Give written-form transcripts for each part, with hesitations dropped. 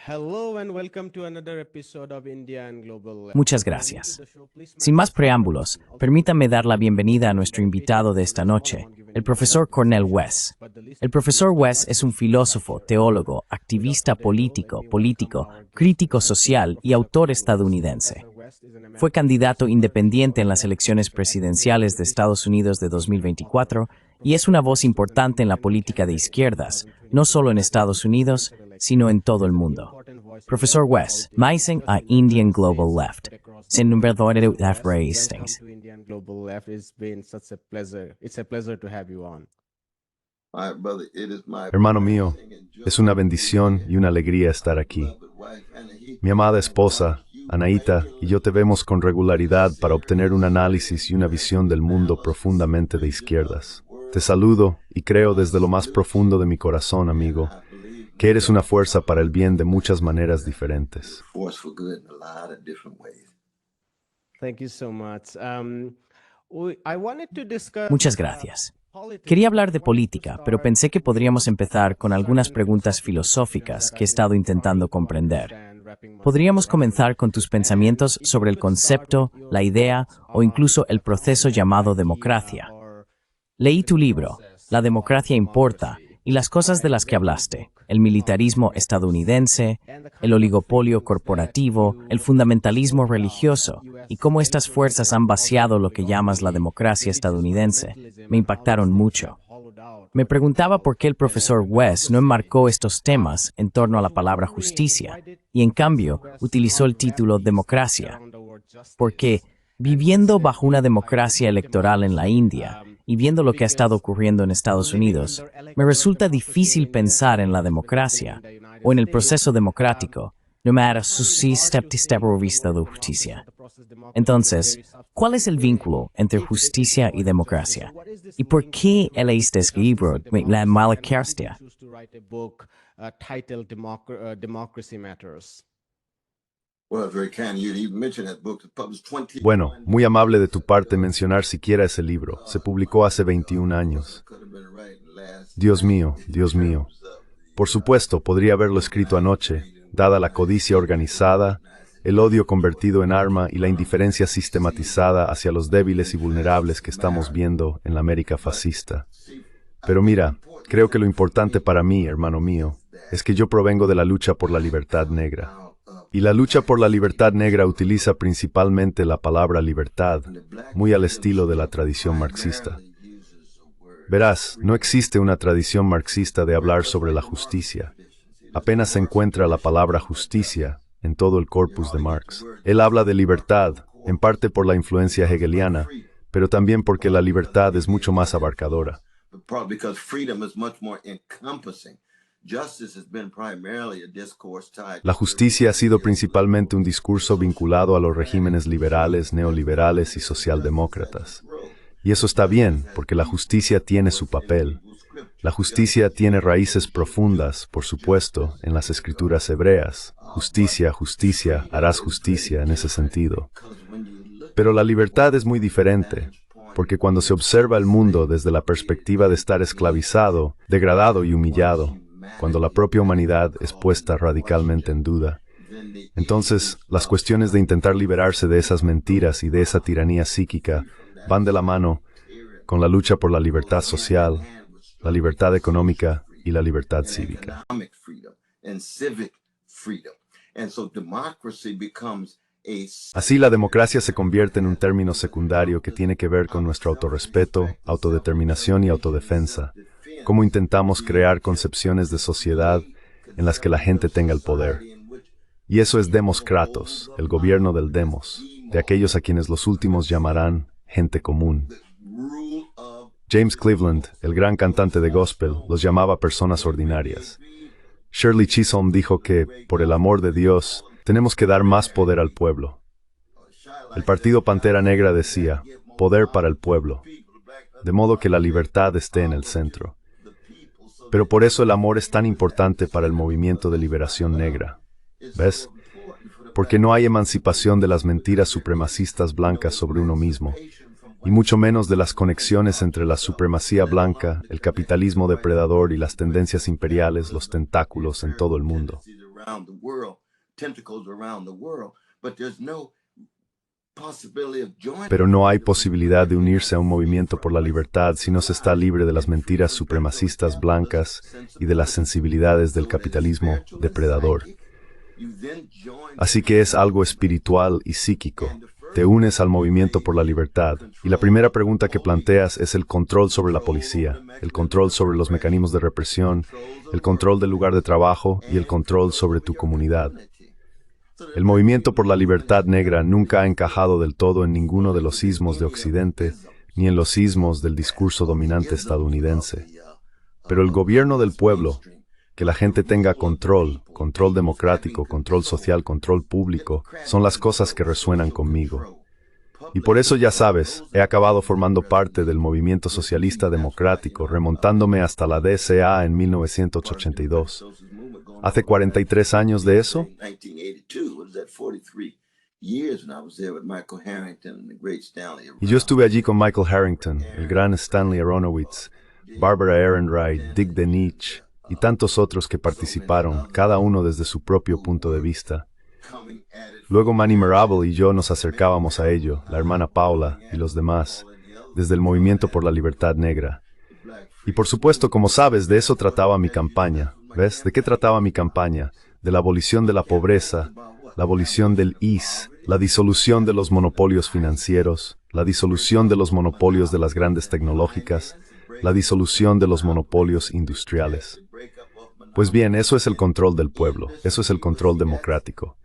Hello and welcome to another episode of India and Global Left. Muchas gracias. Sin más preámbulos, permítanme dar la bienvenida a nuestro invitado de esta noche, el profesor Cornel West. El profesor West es un filósofo, teólogo, activista político, crítico social y autor estadounidense. Fue candidato independiente en las elecciones presidenciales de Estados Unidos de 2024 y es una voz importante en la política de izquierdas, no solo en Estados Unidos, sino en todo el mundo. Profesor West, Meising a Indian Global Left. Sin número de ratings. Hermano mío, es una bendición y una alegría estar aquí. Mi amada esposa, Anaíta, y yo te vemos con regularidad para obtener un análisis y una visión del mundo profundamente de izquierdas. Te saludo y creo desde lo más profundo de mi corazón, amigo, que eres una fuerza para el bien de muchas maneras diferentes. Muchas gracias. Quería hablar de política, pero pensé que podríamos empezar con algunas preguntas filosóficas que he estado intentando comprender. Podríamos comenzar con tus pensamientos sobre el concepto, la idea o incluso el proceso llamado democracia. Leí tu libro, La democracia importa, y las cosas de las que hablaste, el militarismo estadounidense, el oligopolio corporativo, el fundamentalismo religioso, y cómo estas fuerzas han vaciado lo que llamas la democracia estadounidense, me impactaron mucho. Me preguntaba por qué el profesor West no enmarcó estos temas en torno a la palabra justicia, y en cambio utilizó el título democracia. Porque, viviendo bajo una democracia electoral en la India, y viendo lo que ha estado ocurriendo en Estados Unidos, me resulta difícil pensar en la democracia o en el proceso democrático, no me hará su vista de justicia. Entonces, ¿cuál es el vínculo entre justicia y democracia? ¿Y por qué leíste este libro, La Malacarstia? Bueno, muy amable de tu parte mencionar siquiera ese libro. Se publicó hace 21 años. Dios mío, Dios mío. Por supuesto, podría haberlo escrito anoche, dada la codicia organizada, el odio convertido en arma y la indiferencia sistematizada hacia los débiles y vulnerables que estamos viendo en la América fascista. Pero mira, creo que lo importante para mí, hermano mío, es que yo provengo de la lucha por la libertad negra. Y la lucha por la libertad negra utiliza principalmente la palabra libertad, muy al estilo de la tradición marxista. Verás, no existe una tradición marxista de hablar sobre la justicia. Apenas se encuentra la palabra justicia en todo el corpus de Marx. Él habla de libertad, en parte por la influencia hegeliana, pero también porque la libertad es mucho más abarcadora. La justicia ha sido principalmente un discurso vinculado a los regímenes liberales, neoliberales y socialdemócratas. Y eso está bien, porque la justicia tiene su papel. La justicia tiene raíces profundas, por supuesto, en las escrituras hebreas. Justicia, justicia, harás justicia en ese sentido. Pero la libertad es muy diferente, porque cuando se observa el mundo desde la perspectiva de estar esclavizado, degradado y humillado, cuando la propia humanidad es puesta radicalmente en duda, entonces las cuestiones de intentar liberarse de esas mentiras y de esa tiranía psíquica van de la mano con la lucha por la libertad social, la libertad económica y la libertad cívica. Así la democracia se convierte en un término secundario que tiene que ver con nuestro autorrespeto, autodeterminación y autodefensa. Cómo intentamos crear concepciones de sociedad en las que la gente tenga el poder. Y eso es Demos Kratos, el gobierno del demos, de aquellos a quienes los últimos llamarán gente común. James Cleveland, el gran cantante de gospel, los llamaba personas ordinarias. Shirley Chisholm dijo que, por el amor de Dios, tenemos que dar más poder al pueblo. El partido Pantera Negra decía, poder para el pueblo, de modo que la libertad esté en el centro. Pero por eso el amor es tan importante para el movimiento de liberación negra. ¿Ves? Porque no hay emancipación de las mentiras supremacistas blancas sobre uno mismo, y mucho menos de las conexiones entre la supremacía blanca, el capitalismo depredador y las tendencias imperiales, los tentáculos en todo el mundo. Pero no hay posibilidad de unirse a un movimiento por la libertad si no se está libre de las mentiras supremacistas blancas y de las sensibilidades del capitalismo depredador. Así que es algo espiritual y psíquico. Te unes al movimiento por la libertad, y la primera pregunta que planteas es el control sobre la policía, el control sobre los mecanismos de represión, el control del lugar de trabajo y el control sobre tu comunidad. El movimiento por la libertad negra nunca ha encajado del todo en ninguno de los ismos de Occidente, ni en los ismos del discurso dominante estadounidense. Pero el gobierno del pueblo, que la gente tenga control, control democrático, control social, control público, son las cosas que resuenan conmigo. Y por eso, ya sabes, he acabado formando parte del movimiento socialista democrático, remontándome hasta la DCA en 1982. ¿Hace 43 años de eso? Y yo estuve allí con Michael Harrington, el gran Stanley Aronowitz, Barbara Ehrenreich, Dick Denich y tantos otros que participaron, cada uno desde su propio punto de vista. Luego Manny Marable y yo nos acercábamos a ello, la hermana Paula y los demás, desde el movimiento por la libertad negra. Y por supuesto, como sabes, de eso trataba mi campaña. ¿Ves? ¿De qué trataba mi campaña? De la abolición de la pobreza, la abolición del IS, la disolución de los monopolios financieros, la disolución de los monopolios de las grandes tecnológicas, la disolución de los monopolios industriales. Pues bien, eso es el control del pueblo, eso es el control democrático.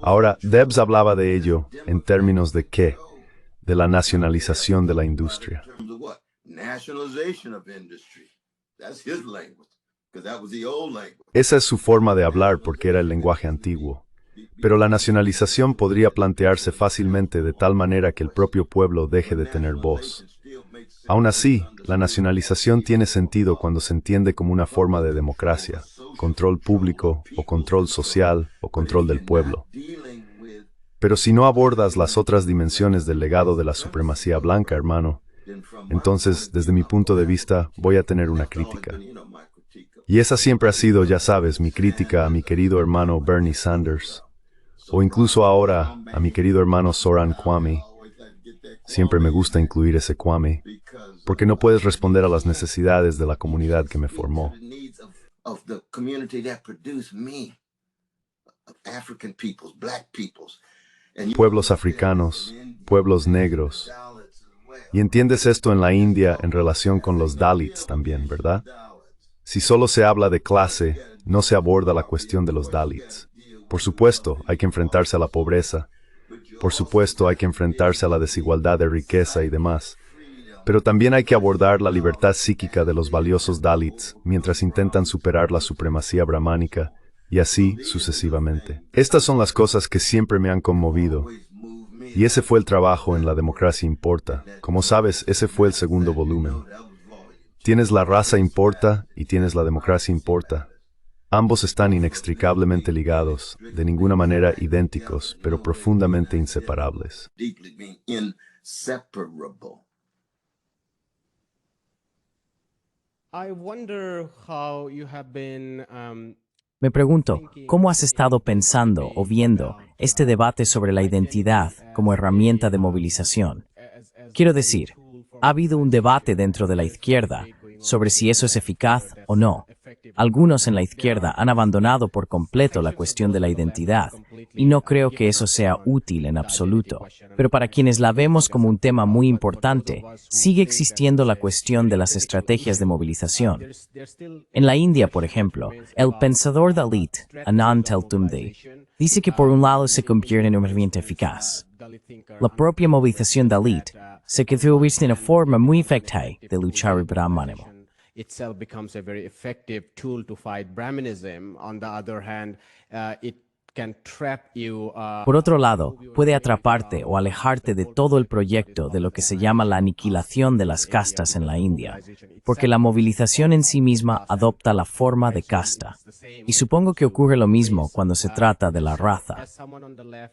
Ahora, Debs hablaba de ello en términos de ¿qué? De la nacionalización de la industria. Esa es su forma de hablar porque era el lenguaje antiguo. Pero la nacionalización podría plantearse fácilmente de tal manera que el propio pueblo deje de tener voz. Aún así, la nacionalización tiene sentido cuando se entiende como una forma de democracia, control público, o control social, o control del pueblo. Pero si no abordas las otras dimensiones del legado de la supremacía blanca, hermano, entonces, desde mi punto de vista, voy a tener una crítica. Y esa siempre ha sido, ya sabes, mi crítica a mi querido hermano Bernie Sanders, o incluso ahora a mi querido hermano Zoran Kwame. Siempre me gusta incluir ese Kwame, porque no puedes responder a las necesidades de la comunidad que me formó. Pueblos africanos, pueblos negros. Y entiendes esto en la India en relación con los Dalits también, ¿verdad? Si solo se habla de clase, no se aborda la cuestión de los Dalits. Por supuesto, hay que enfrentarse a la pobreza. Por supuesto, hay que enfrentarse a la desigualdad de riqueza y demás. Pero también hay que abordar la libertad psíquica de los valiosos Dalits, mientras intentan superar la supremacía brahmánica, y así sucesivamente. Estas son las cosas que siempre me han conmovido. Y ese fue el trabajo en La Democracia Importa. Como sabes, ese fue el segundo volumen. Tienes La Raza Importa y tienes La Democracia Importa. Ambos están inextricablemente ligados, de ninguna manera idénticos, pero profundamente inseparables. Me pregunto, ¿cómo has estado pensando o viendo este debate sobre la identidad como herramienta de movilización? Quiero decir, ha habido un debate dentro de la izquierda sobre si eso es eficaz o no. Algunos en la izquierda han abandonado por completo la cuestión de la identidad, y no creo que eso sea útil en absoluto. Pero para quienes la vemos como un tema muy importante, sigue existiendo la cuestión de las estrategias de movilización. En la India, por ejemplo, el pensador Dalit, Anand Teltumde, dice que por un lado se convierte en un movimiento eficaz. La propia movilización Dalit se convierte en una forma muy efectiva de luchar el brahmanismo. Itself becomes a very effective tool to fight Brahmanism. On the other hand, it can trap you. Por otro lado, puede atraparte o alejarte de todo el proyecto de lo que se llama la aniquilación de las castas en la India, porque la movilización en sí misma adopta la forma de casta. Y supongo que ocurre lo mismo cuando se trata de la raza.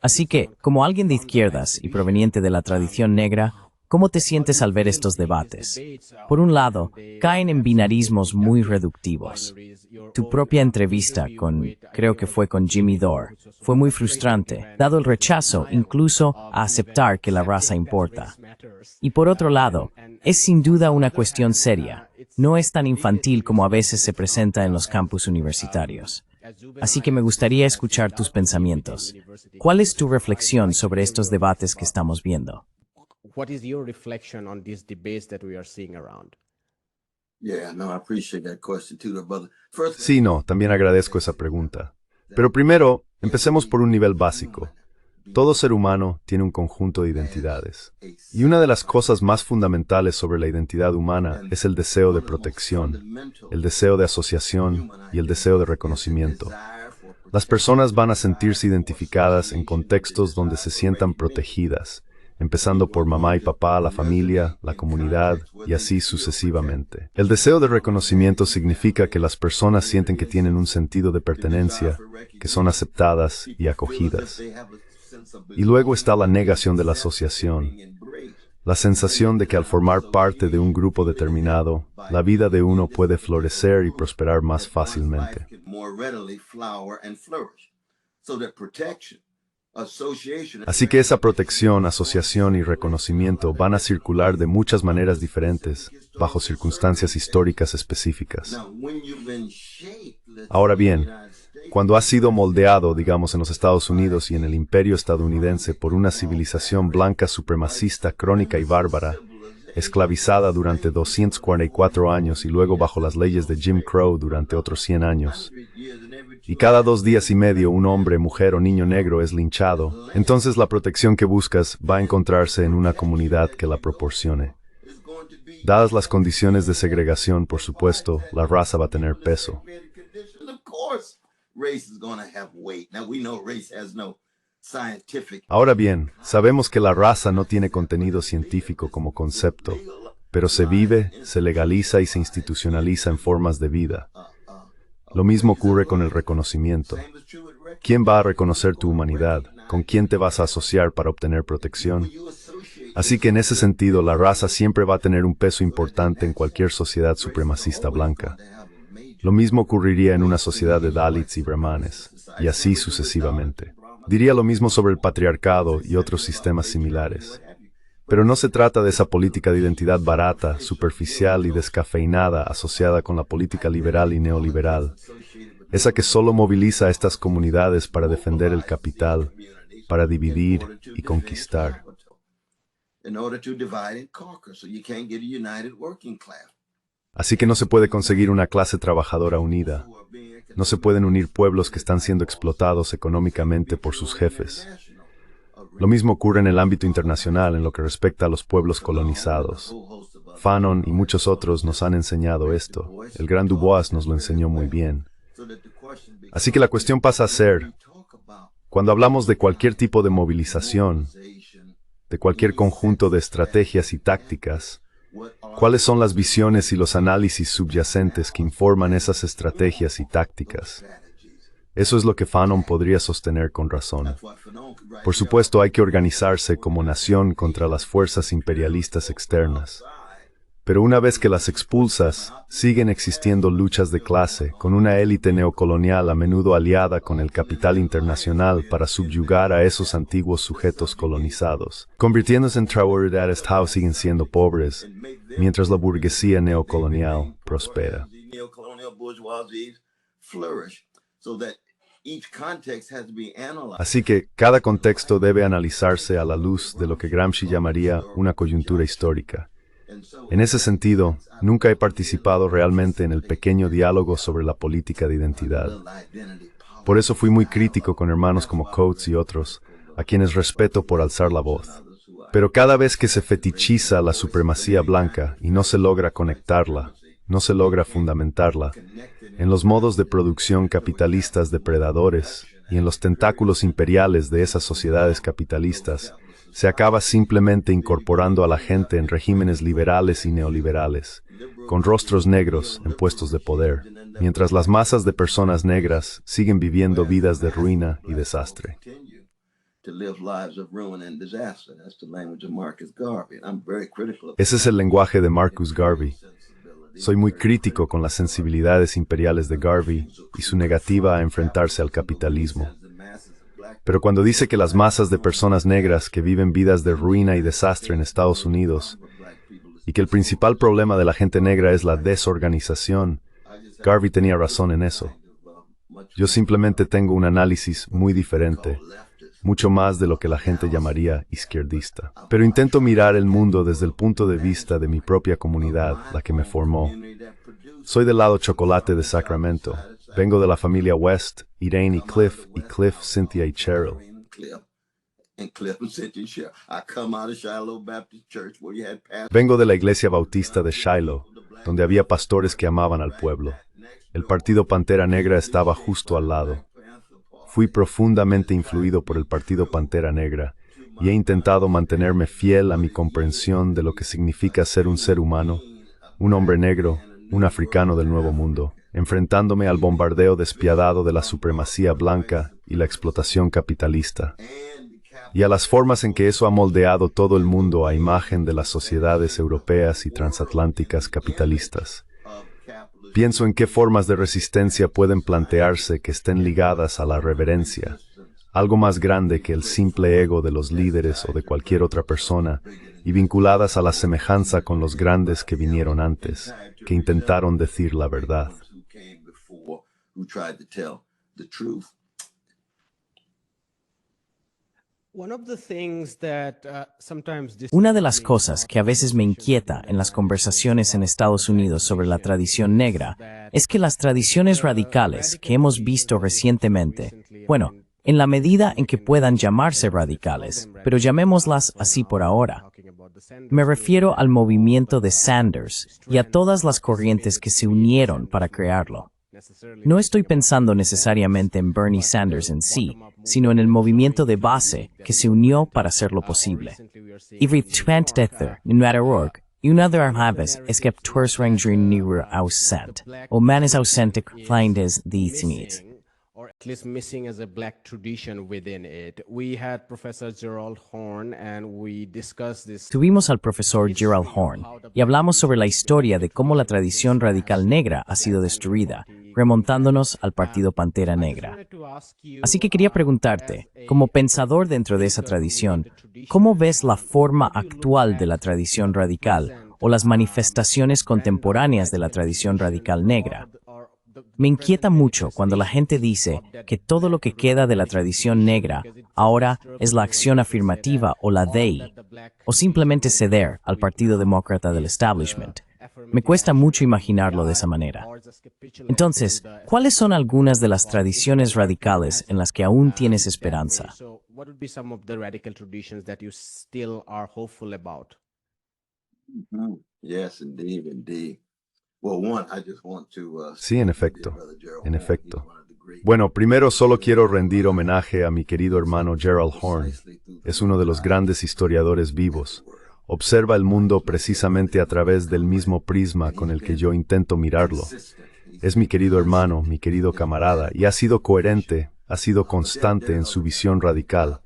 Así que, como alguien de izquierdas y proveniente de la tradición negra, ¿Cómo te sientes al ver estos debates? Por un lado, caen en binarismos muy reductivos. Tu propia entrevista creo que fue con Jimmy Dore, fue muy frustrante, dado el rechazo incluso a aceptar que la raza importa. Y por otro lado, es sin duda una cuestión seria. No es tan infantil como a veces se presenta en los campus universitarios. Así que me gustaría escuchar tus pensamientos. ¿Cuál es tu reflexión sobre estos debates que estamos viendo? What is your reflection on these debates that we are seeing around? Yeah, no, I appreciate that question too, brother. First, Sí, no, también agradezco esa pregunta. Pero primero, empecemos por un nivel básico. Todo ser humano tiene un conjunto de identidades. Y una de las cosas más fundamentales sobre la identidad humana es el deseo de protección, el deseo de asociación y el deseo de reconocimiento. Las personas van a sentirse identificadas en contextos donde se sientan protegidas, empezando por mamá y papá, la familia, la comunidad, y así sucesivamente. El deseo de reconocimiento significa que las personas sienten que tienen un sentido de pertenencia, que son aceptadas y acogidas. Y luego está la negación de la asociación, la sensación de que al formar parte de un grupo determinado, la vida de uno puede florecer y prosperar más fácilmente. Así que esa protección, asociación y reconocimiento van a circular de muchas maneras diferentes, bajo circunstancias históricas específicas. Ahora bien, cuando has sido moldeado, digamos, en los Estados Unidos y en el imperio estadounidense por una civilización blanca supremacista, crónica y bárbara, esclavizada durante 244 años y luego bajo las leyes de Jim Crow durante otros 100 años, y cada 2 días y medio un hombre, mujer o niño negro es linchado, entonces la protección que buscas va a encontrarse en una comunidad que la proporcione. Dadas las condiciones de segregación, por supuesto, la raza va a tener peso. Ahora bien, sabemos que la raza no tiene contenido científico como concepto, pero se vive, se legaliza y se institucionaliza en formas de vida. Lo mismo ocurre con el reconocimiento. ¿Quién va a reconocer tu humanidad? ¿Con quién te vas a asociar para obtener protección? Así que en ese sentido, la raza siempre va a tener un peso importante en cualquier sociedad supremacista blanca. Lo mismo ocurriría en una sociedad de Dalits y Brahmanes, y así sucesivamente. Diría lo mismo sobre el patriarcado y otros sistemas similares. Pero no se trata de esa política de identidad barata, superficial y descafeinada asociada con la política liberal y neoliberal, esa que solo moviliza a estas comunidades para defender el capital, para dividir y conquistar. Así que no se puede conseguir una clase trabajadora unida. No se pueden unir pueblos que están siendo explotados económicamente por sus jefes. Lo mismo ocurre en el ámbito internacional en lo que respecta a los pueblos colonizados. Fanon y muchos otros nos han enseñado esto. El gran Du Bois nos lo enseñó muy bien. Así que la cuestión pasa a ser, cuando hablamos de cualquier tipo de movilización, de cualquier conjunto de estrategias y tácticas, ¿cuáles son las visiones y los análisis subyacentes que informan esas estrategias y tácticas? Eso es lo que Fanon podría sostener con razón. Por supuesto, hay que organizarse como nación contra las fuerzas imperialistas externas. Pero una vez que las expulsas, siguen existiendo luchas de clase, con una élite neocolonial a menudo aliada con el capital internacional para subyugar a esos antiguos sujetos colonizados, convirtiéndose en trabajadores que siguen siendo pobres, mientras la burguesía neocolonial prospera. Así que cada contexto debe analizarse a la luz de lo que Gramsci llamaría una coyuntura histórica. En ese sentido, nunca he participado realmente en el pequeño diálogo sobre la política de identidad. Por eso fui muy crítico con hermanos como Coates y otros, a quienes respeto por alzar la voz. Pero cada vez que se fetichiza la supremacía blanca y no se logra conectarla, no se logra fundamentarla, en los modos de producción capitalistas depredadores y en los tentáculos imperiales de esas sociedades capitalistas, se acaba simplemente incorporando a la gente en regímenes liberales y neoliberales, con rostros negros en puestos de poder, mientras las masas de personas negras siguen viviendo vidas de ruina y desastre. to live lives of ruin and disaster. That's the language of Marcus Garvey. I'm very critical of Ese es el lenguaje de Marcus Garvey. Soy muy crítico con las sensibilidades imperiales de Garvey y su negativa a enfrentarse al capitalismo. Pero cuando dice que las masas de personas negras que viven vidas de ruina y desastre en Estados Unidos, y que el principal problema de la gente negra es la desorganización, Garvey tenía razón en eso. Yo simplemente tengo un análisis muy diferente, mucho más de lo que la gente llamaría izquierdista. Pero intento mirar el mundo desde el punto de vista de mi propia comunidad, la que me formó. Soy del lado chocolate de Sacramento. Vengo de la familia West, Irene y Cliff, Cynthia y Cheryl. Vengo de la iglesia bautista de Shiloh, donde había pastores que amaban al pueblo. El partido Pantera Negra estaba justo al lado. Fui profundamente influido por el partido Pantera Negra y he intentado mantenerme fiel a mi comprensión de lo que significa ser un ser humano, un hombre negro, un africano del Nuevo Mundo, enfrentándome al bombardeo despiadado de la supremacía blanca y la explotación capitalista, y a las formas en que eso ha moldeado todo el mundo a imagen de las sociedades europeas y transatlánticas capitalistas. Pienso en qué formas de resistencia pueden plantearse que estén ligadas a la reverencia, algo más grande que el simple ego de los líderes o de cualquier otra persona, y vinculadas a la semejanza con los grandes que vinieron antes, que intentaron decir la verdad. Una de las cosas que a veces me inquieta en las conversaciones en Estados Unidos sobre la tradición negra es que las tradiciones radicales que hemos visto recientemente, bueno, en la medida en que puedan llamarse radicales, pero llamémoslas así por ahora. Me refiero al movimiento de Sanders y a todas las corrientes que se unieron para crearlo. No estoy pensando necesariamente en Bernie Sanders en sí, sino en el movimiento de base que se unió para hacerlo posible. Ivry Twantether, Nuatarorg, y una de las es que Torsranger Nira ausent, o manes ausentic findes these needs. Or at least missing as a black tradition within it. We had Professor Gerald Horn and we discussed this. Tuvimos al profesor Gerald Horn y hablamos sobre la historia de cómo la tradición radical negra ha sido destruida, remontándonos al Partido Pantera Negra. Así que quería preguntarte, como pensador dentro de esa tradición, ¿cómo ves la forma actual de la tradición radical o las manifestaciones contemporáneas de la tradición radical negra? Me inquieta mucho cuando la gente dice que todo lo que queda de la tradición negra ahora es la acción afirmativa o la DEI, o simplemente ceder al Partido Demócrata del establishment. Me cuesta mucho imaginarlo de esa manera. Entonces, ¿cuáles son algunas de las tradiciones radicales en las que aún tienes esperanza? Yes, indeed, indeed. Sí, en efecto. Bueno, primero solo quiero rendir homenaje a mi querido hermano Gerald Horn. Es uno de los grandes historiadores vivos. Observa el mundo precisamente a través del mismo prisma con el que yo intento mirarlo. Es mi querido hermano, mi querido camarada, y ha sido coherente, ha sido constante en su visión radical.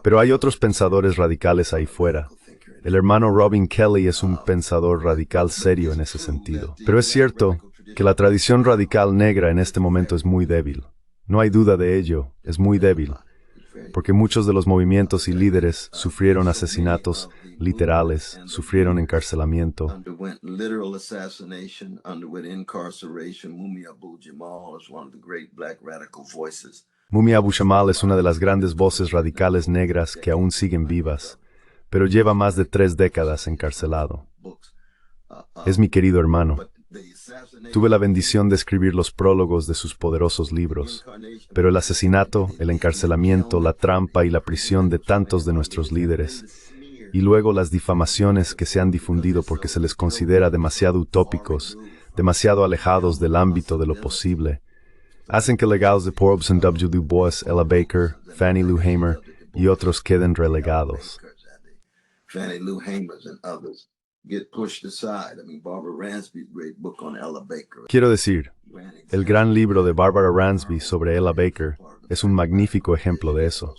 Pero hay otros pensadores radicales ahí fuera. El hermano Robin Kelly es un pensador radical serio en ese sentido. Pero es cierto que la tradición radical negra en este momento es muy débil. No hay duda de ello, es muy débil. Porque muchos de los movimientos y líderes sufrieron asesinatos literales, sufrieron encarcelamiento. Mumia Abu-Jamal es una de las grandes voces radicales negras que aún siguen vivas, pero lleva más de 3 décadas encarcelado. Es mi querido hermano. Tuve la bendición de escribir los prólogos de sus poderosos libros, pero el asesinato, el encarcelamiento, la trampa y la prisión de tantos de nuestros líderes, y luego las difamaciones que se han difundido porque se les considera demasiado utópicos, demasiado alejados del ámbito de lo posible, hacen que legados de Robson W. Du Bois, Ella Baker, Fannie Lou Hamer y otros queden relegados. Fannie Lou Hamer and others get pushed aside. I mean, Barbara Ransby's great book on Ella Baker. Quiero decir, el gran libro de Barbara Ransby sobre Ella Baker es un magnífico ejemplo de eso.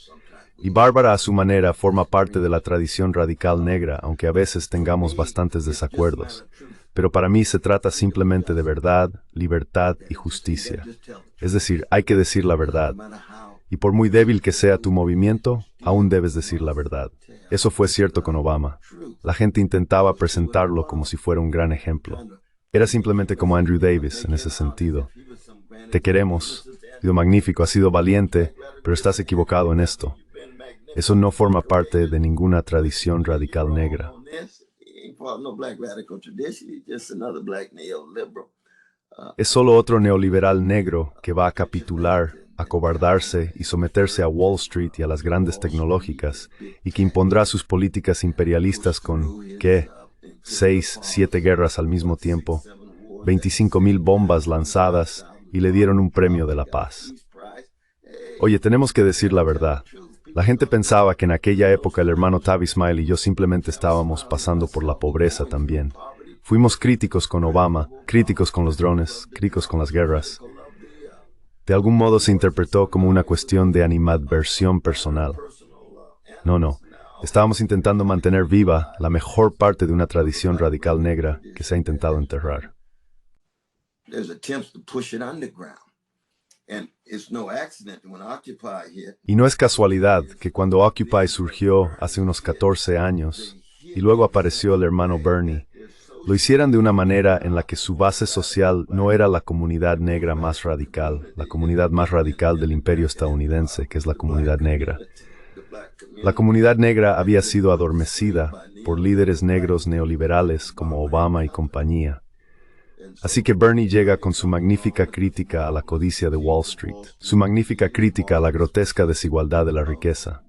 Y Bárbara a su manera forma parte de la tradición radical negra, aunque a veces tengamos bastantes desacuerdos. Pero para mí se trata simplemente de verdad, libertad y justicia. Es decir, hay que decir la verdad. Y por muy débil que sea tu movimiento, aún debes decir la verdad. Eso fue cierto con Obama. La gente intentaba presentarlo como si fuera un gran ejemplo. Era simplemente como Andrew Davis en ese sentido. Te queremos, ha sido magnífico, has sido valiente, pero estás equivocado en esto. Eso no forma parte de ninguna tradición radical negra. Es solo otro neoliberal negro que va a capitular, acobardarse y someterse a Wall Street y a las grandes tecnológicas, y que impondrá sus políticas imperialistas con, ¿qué? 6, 7 guerras al mismo tiempo, 25,000 bombas lanzadas, y le dieron un premio de la paz. Oye, tenemos que decir la verdad. La gente pensaba que en aquella época el hermano Tavi Smiley y yo simplemente estábamos pasando por la pobreza también. Fuimos críticos con Obama, críticos con los drones, críticos con las guerras. De algún modo se interpretó como una cuestión de animadversión personal. No. Estábamos intentando mantener viva la mejor parte de una tradición radical negra que se ha intentado enterrar. Y no es casualidad que cuando Occupy surgió hace unos 14 años, y luego apareció el hermano Bernie, lo hicieran de una manera en la que su base social no era la comunidad negra más radical, la comunidad más radical del imperio estadounidense, que es la comunidad negra. La comunidad negra había sido adormecida por líderes negros neoliberales como Obama y compañía. Así que Bernie llega con su magnífica crítica a la codicia de Wall Street, su magnífica crítica a la grotesca desigualdad de la riqueza.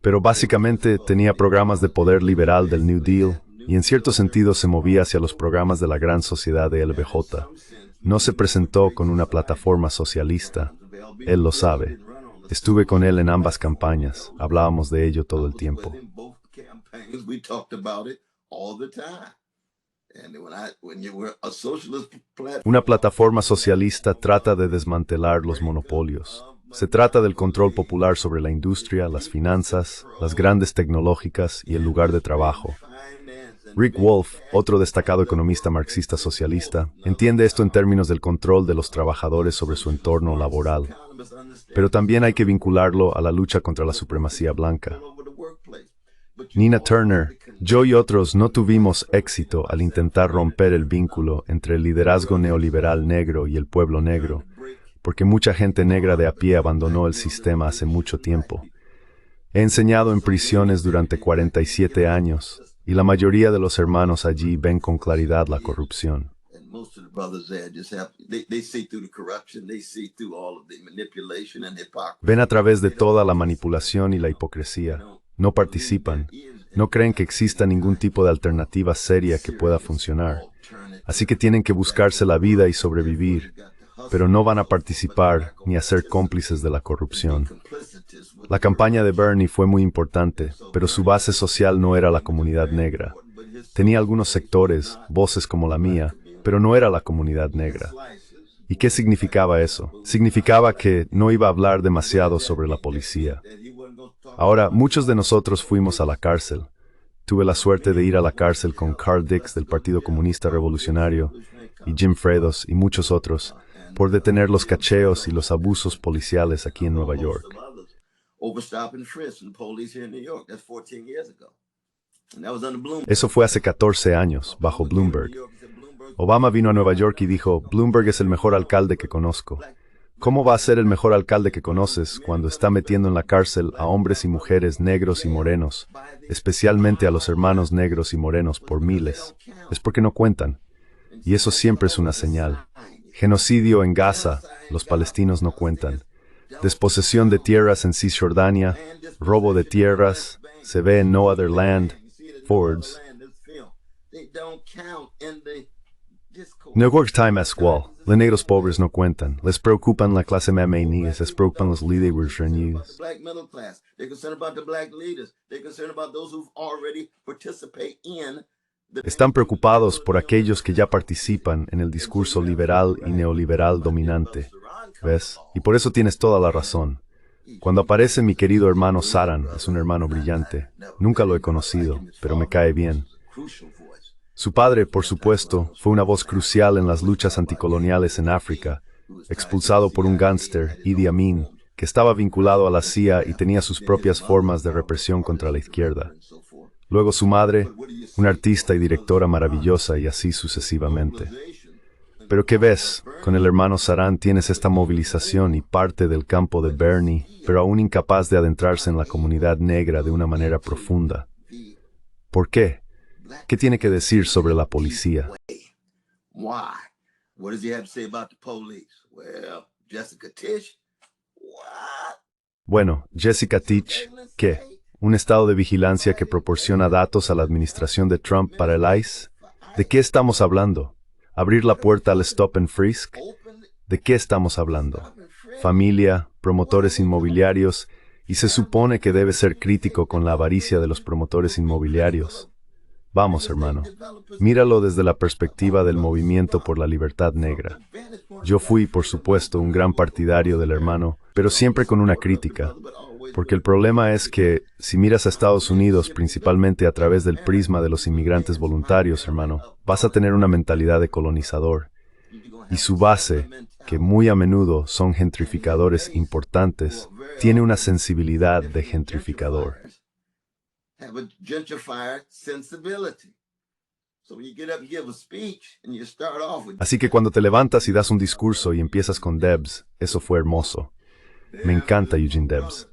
Pero básicamente tenía programas de poder liberal del New Deal y en cierto sentido se movía hacia los programas de la gran sociedad de LBJ. No se presentó con una plataforma socialista. Él lo sabe. Estuve con él en ambas campañas. Hablábamos de ello todo el tiempo. Una plataforma socialista trata de desmantelar los monopolios. Se trata del control popular sobre la industria, las finanzas, las grandes tecnológicas y el lugar de trabajo. Rick Wolff, otro destacado economista marxista-socialista, entiende esto en términos del control de los trabajadores sobre su entorno laboral. Pero también hay que vincularlo a la lucha contra la supremacía blanca. Nina Turner, yo y otros no tuvimos éxito al intentar romper el vínculo entre el liderazgo neoliberal negro y el pueblo negro, porque mucha gente negra de a pie abandonó el sistema hace mucho tiempo. He enseñado en prisiones durante 47 años, y la mayoría de los hermanos allí ven con claridad la corrupción. Ven a través de toda la manipulación y la hipocresía. No participan. No creen que exista ningún tipo de alternativa seria que pueda funcionar. Así que tienen que buscarse la vida y sobrevivir, pero no van a participar ni a ser cómplices de la corrupción. La campaña de Bernie fue muy importante, pero su base social no era la comunidad negra. Tenía algunos sectores, voces como la mía, pero no era la comunidad negra. ¿Y qué significaba eso? Significaba que no iba a hablar demasiado sobre la policía. Ahora, muchos de nosotros fuimos a la cárcel. Tuve la suerte de ir a la cárcel con Carl Dix del Partido Comunista Revolucionario y Jim Fredos y muchos otros por detener los cacheos y los abusos policiales aquí en Nueva York. Eso fue hace 14 años, bajo Bloomberg. Obama vino a Nueva York y dijo, Bloomberg es el mejor alcalde que conozco. ¿Cómo va a ser el mejor alcalde que conoces cuando está metiendo en la cárcel a hombres y mujeres negros y morenos, especialmente a los hermanos negros y morenos por miles? Es porque no cuentan. Y eso siempre es una señal. Genocidio en Gaza, los palestinos no cuentan. Desposesión de tierras en Cisjordania, robo de tierras, se ve en No Other Land, Fords. New York Times igual. Los negros pobres no cuentan. Les preocupan la clase media, les preocupan los líderes reunidos. Están preocupados por aquellos que ya participan en el discurso liberal y neoliberal dominante. ¿Ves? Y por eso tienes toda la razón. Cuando aparece mi querido hermano Saran, es un hermano brillante. Nunca lo he conocido, pero me cae bien. Su padre, por supuesto, fue una voz crucial en las luchas anticoloniales en África, expulsado por un gángster, Idi Amin, que estaba vinculado a la CIA y tenía sus propias formas de represión contra la izquierda. Luego su madre, una artista y directora maravillosa, y así sucesivamente. Pero ¿qué ves? Con el hermano Saran tienes esta movilización y parte del campo de Bernie, pero aún incapaz de adentrarse en la comunidad negra de una manera profunda. ¿Por qué? ¿Qué tiene que decir sobre la policía? Why? What does he have to say about the police? Well, Jessica Tisch. What? Bueno, Jessica Tisch, ¿qué? ¿Un estado de vigilancia que proporciona datos a la administración de Trump para el ICE? ¿De qué estamos hablando? ¿Abrir la puerta al stop and frisk? ¿De qué estamos hablando? Familia, promotores inmobiliarios, y se supone que debe ser crítico con la avaricia de los promotores inmobiliarios. Vamos, hermano, míralo desde la perspectiva del movimiento por la libertad negra. Yo fui, por supuesto, un gran partidario del hermano, pero siempre con una crítica, porque el problema es que, si miras a Estados Unidos principalmente a través del prisma de los inmigrantes voluntarios, hermano, vas a tener una mentalidad de colonizador, y su base, que muy a menudo son gentrificadores importantes, tiene una sensibilidad de gentrificador. Have a gentrifier sensibility. So when you get up and give a speech and you start off with Así que cuando te levantas y das un discurso y empiezas con Debs, eso fue hermoso. Me encanta Eugene Debs.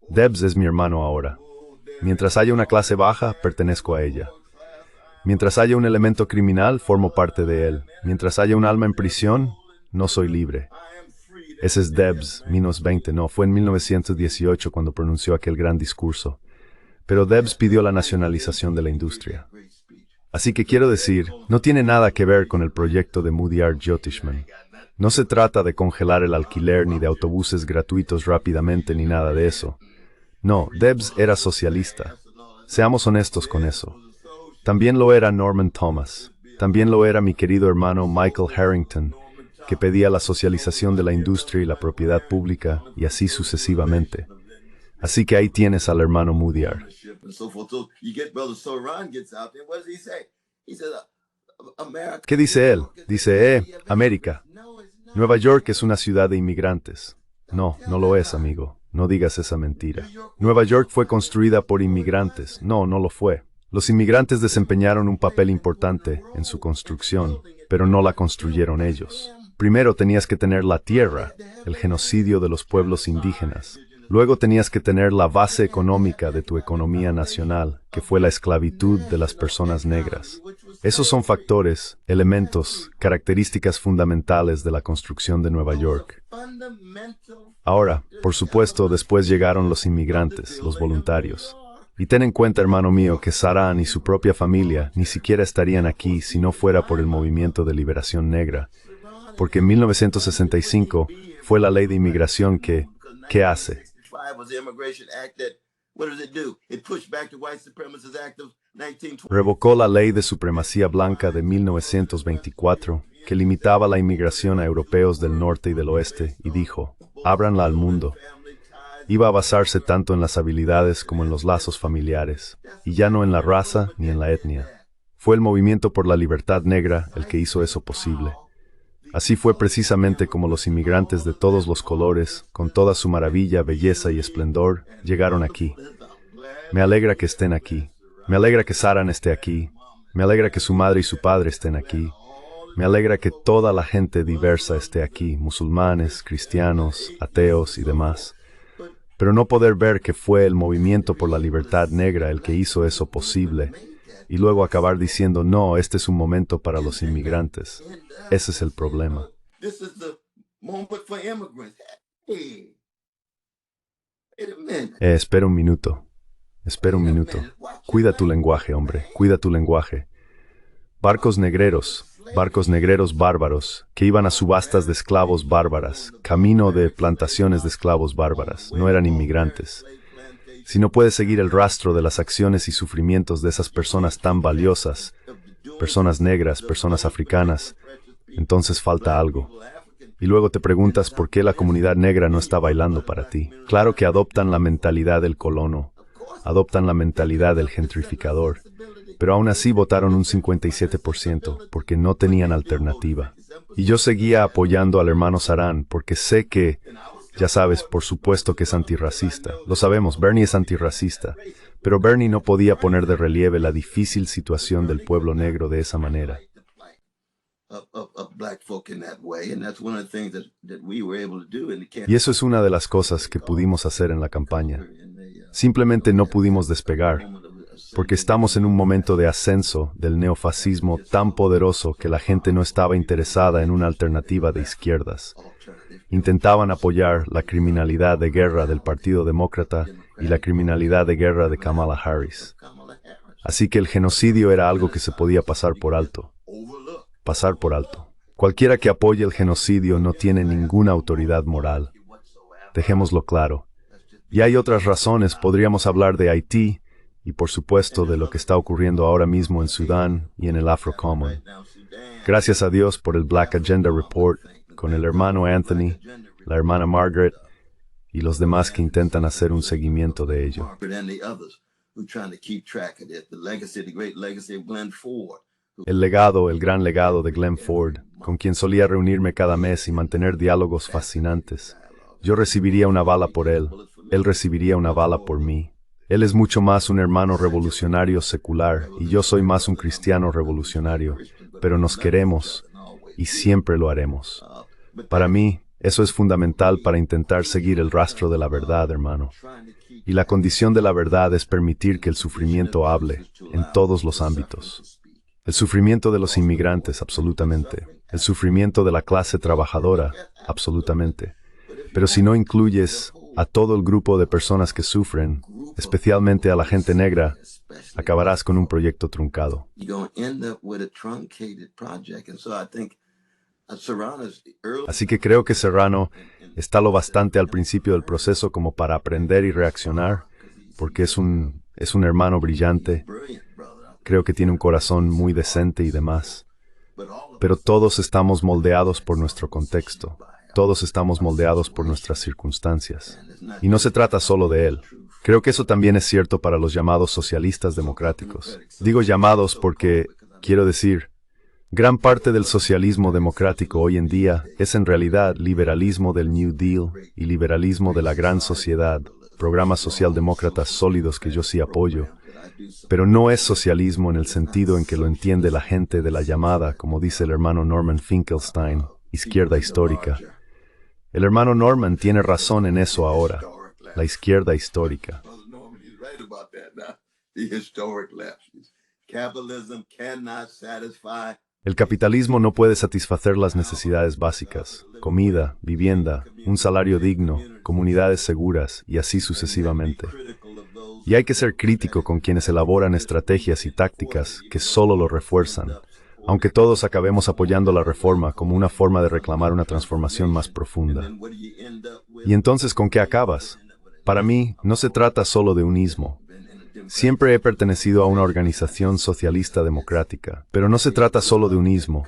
Debs es mi hermano ahora. Mientras haya una clase baja, pertenezco a ella. Mientras haya un elemento criminal, formo parte de él. Mientras haya un alma en prisión, no soy libre. Ese es Debs, -20, no, fue en 1918 cuando pronunció aquel gran discurso. Pero Debs pidió la nacionalización de la industria. Así que quiero decir, no tiene nada que ver con el proyecto de Mudyar Jyothishman. No se trata de congelar el alquiler ni de autobuses gratuitos rápidamente ni nada de eso. No, Debs era socialista. Seamos honestos con eso. También lo era Norman Thomas. También lo era mi querido hermano Michael Harrington, que pedía la socialización de la industria y la propiedad pública, y así sucesivamente. Así que ahí tienes al hermano Mudyar. ¿Qué dice él? Dice, América. Nueva York es una ciudad de inmigrantes. No, no lo es, amigo. No digas esa mentira. Nueva York fue construida por inmigrantes. No, no lo fue. Los inmigrantes desempeñaron un papel importante en su construcción, pero no la construyeron ellos. Primero tenías que tener la tierra, el genocidio de los pueblos indígenas. Luego tenías que tener la base económica de tu economía nacional, que fue la esclavitud de las personas negras. Esos son factores, elementos, características fundamentales de la construcción de Nueva York. Ahora, por supuesto, después llegaron los inmigrantes, los voluntarios. Y ten en cuenta, hermano mío, que Saran y su propia familia ni siquiera estarían aquí si no fuera por el movimiento de liberación negra. Porque en 1965 fue la ley de inmigración que, ¿qué hace? Revocó la ley de supremacía blanca de 1924, que limitaba la inmigración a europeos del norte y del oeste, y dijo, ábranla al mundo. Iba a basarse tanto en las habilidades como en los lazos familiares, y ya no en la raza ni en la etnia. Fue el movimiento por la libertad negra el que hizo eso posible. Así fue precisamente como los inmigrantes de todos los colores, con toda su maravilla, belleza y esplendor, llegaron aquí. Me alegra que estén aquí. Me alegra que Saran esté aquí. Me alegra que su madre y su padre estén aquí. Me alegra que toda la gente diversa esté aquí, musulmanes, cristianos, ateos y demás. Pero no poder ver que fue el movimiento por la libertad negra el que hizo eso posible, y luego acabar diciendo, no, este es un momento para los inmigrantes. Ese es el problema. Espera un minuto. Espera un minuto. Cuida tu lenguaje, hombre. Cuida tu lenguaje. Barcos negreros bárbaros, que iban a subastas de esclavos bárbaras, camino de plantaciones de esclavos bárbaras, no eran inmigrantes. Si no puedes seguir el rastro de las acciones y sufrimientos de esas personas tan valiosas, personas negras, personas africanas, entonces falta algo. Y luego te preguntas por qué la comunidad negra no está bailando para ti. Claro que adoptan la mentalidad del colono, adoptan la mentalidad del gentrificador, pero aún así votaron un 57% porque no tenían alternativa. Y yo seguía apoyando al hermano Sarán porque sé que, ya sabes, por supuesto que es antirracista. Lo sabemos, Bernie es antirracista, pero Bernie no podía poner de relieve la difícil situación del pueblo negro de esa manera. Y eso es una de las cosas que pudimos hacer en la campaña. Simplemente no pudimos despegar, porque estamos en un momento de ascenso del neofascismo tan poderoso que la gente no estaba interesada en una alternativa de izquierdas. Intentaban apoyar la criminalidad de guerra del Partido Demócrata y la criminalidad de guerra de Kamala Harris. Así que el genocidio era algo que se podía pasar por alto. Pasar por alto. Cualquiera que apoye el genocidio no tiene ninguna autoridad moral. Dejémoslo claro. Y hay otras razones, podríamos hablar de Haití y por supuesto de lo que está ocurriendo ahora mismo en Sudán y en el Afro-Common. Gracias a Dios por el Black Agenda Report, con el hermano Anthony, la hermana Margaret y los demás que intentan hacer un seguimiento de ello. El legado, el gran legado de Glenn Ford, con quien solía reunirme cada mes y mantener diálogos fascinantes. Yo recibiría una bala por él recibiría una bala por mí. Él es mucho más un hermano revolucionario secular y yo soy más un cristiano revolucionario, pero nos queremos y siempre lo haremos. Para mí, eso es fundamental para intentar seguir el rastro de la verdad, hermano. Y la condición de la verdad es permitir que el sufrimiento hable en todos los ámbitos. El sufrimiento de los inmigrantes, absolutamente. El sufrimiento de la clase trabajadora, absolutamente. Pero si no incluyes a todo el grupo de personas que sufren, especialmente a la gente negra, acabarás con un proyecto truncado. Así que creo que Serrano está lo bastante al principio del proceso como para aprender y reaccionar, porque es un hermano brillante. Creo que tiene un corazón muy decente y demás. Pero todos estamos moldeados por nuestro contexto. Todos estamos moldeados por nuestras circunstancias. Y no se trata solo de él. Creo que eso también es cierto para los llamados socialistas democráticos. Digo llamados porque, quiero decir, gran parte del socialismo democrático hoy en día es en realidad liberalismo del New Deal y liberalismo de la gran sociedad, programas socialdemócratas sólidos que yo sí apoyo, pero no es socialismo en el sentido en que lo entiende la gente de la llamada, como dice el hermano Norman Finkelstein, izquierda histórica. El hermano Norman tiene razón en eso ahora, la izquierda histórica. El capitalismo no puede satisfacer las necesidades básicas, comida, vivienda, un salario digno, comunidades seguras y así sucesivamente. Y hay que ser crítico con quienes elaboran estrategias y tácticas que solo lo refuerzan, aunque todos acabemos apoyando la reforma como una forma de reclamar una transformación más profunda. ¿Y entonces con qué acabas? Para mí, no se trata solo de unismo. Siempre he pertenecido a una organización socialista democrática, pero no se trata solo de unismo.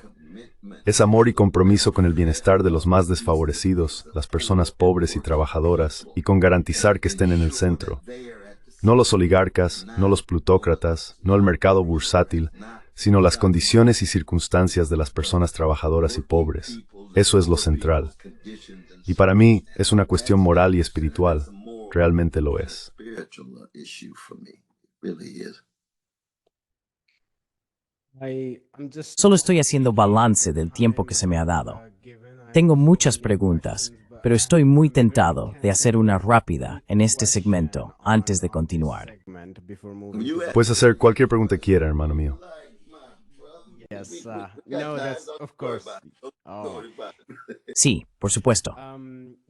Es amor y compromiso con el bienestar de los más desfavorecidos, las personas pobres y trabajadoras, y con garantizar que estén en el centro. No los oligarcas, no los plutócratas, no el mercado bursátil, sino las condiciones y circunstancias de las personas trabajadoras y pobres. Eso es lo central. Y para mí es una cuestión moral y espiritual. Realmente lo es. Solo estoy haciendo balance del tiempo que se me ha dado. Tengo muchas preguntas, pero estoy muy tentado de hacer una rápida en este segmento antes de continuar. Puedes hacer cualquier pregunta que quieras, hermano mío. Yes, no, that's of course. Oh. Sí, por supuesto.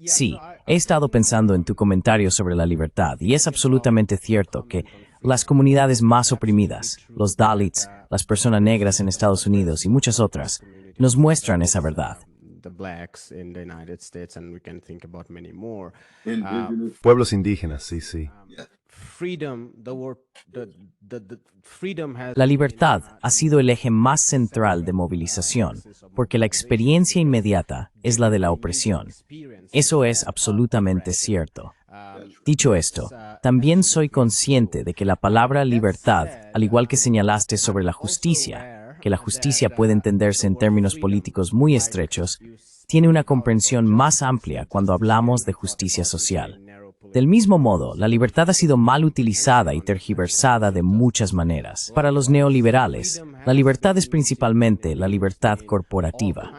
Sí, he estado pensando en tu comentario sobre la libertad y es absolutamente cierto que las comunidades más oprimidas, los Dalits, las personas negras en Estados Unidos y muchas otras, nos muestran esa verdad. The blacks in the United States, and we can think about many more. Pueblos indígenas, sí, sí. La libertad ha sido el eje más central de movilización, porque la experiencia inmediata es la de la opresión. Eso es absolutamente cierto. Dicho esto, también soy consciente de que la palabra libertad, al igual que señalaste sobre la justicia, que la justicia puede entenderse en términos políticos muy estrechos, tiene una comprensión más amplia cuando hablamos de justicia social. Del mismo modo, la libertad ha sido mal utilizada y tergiversada de muchas maneras. Para los neoliberales, la libertad es principalmente la libertad corporativa.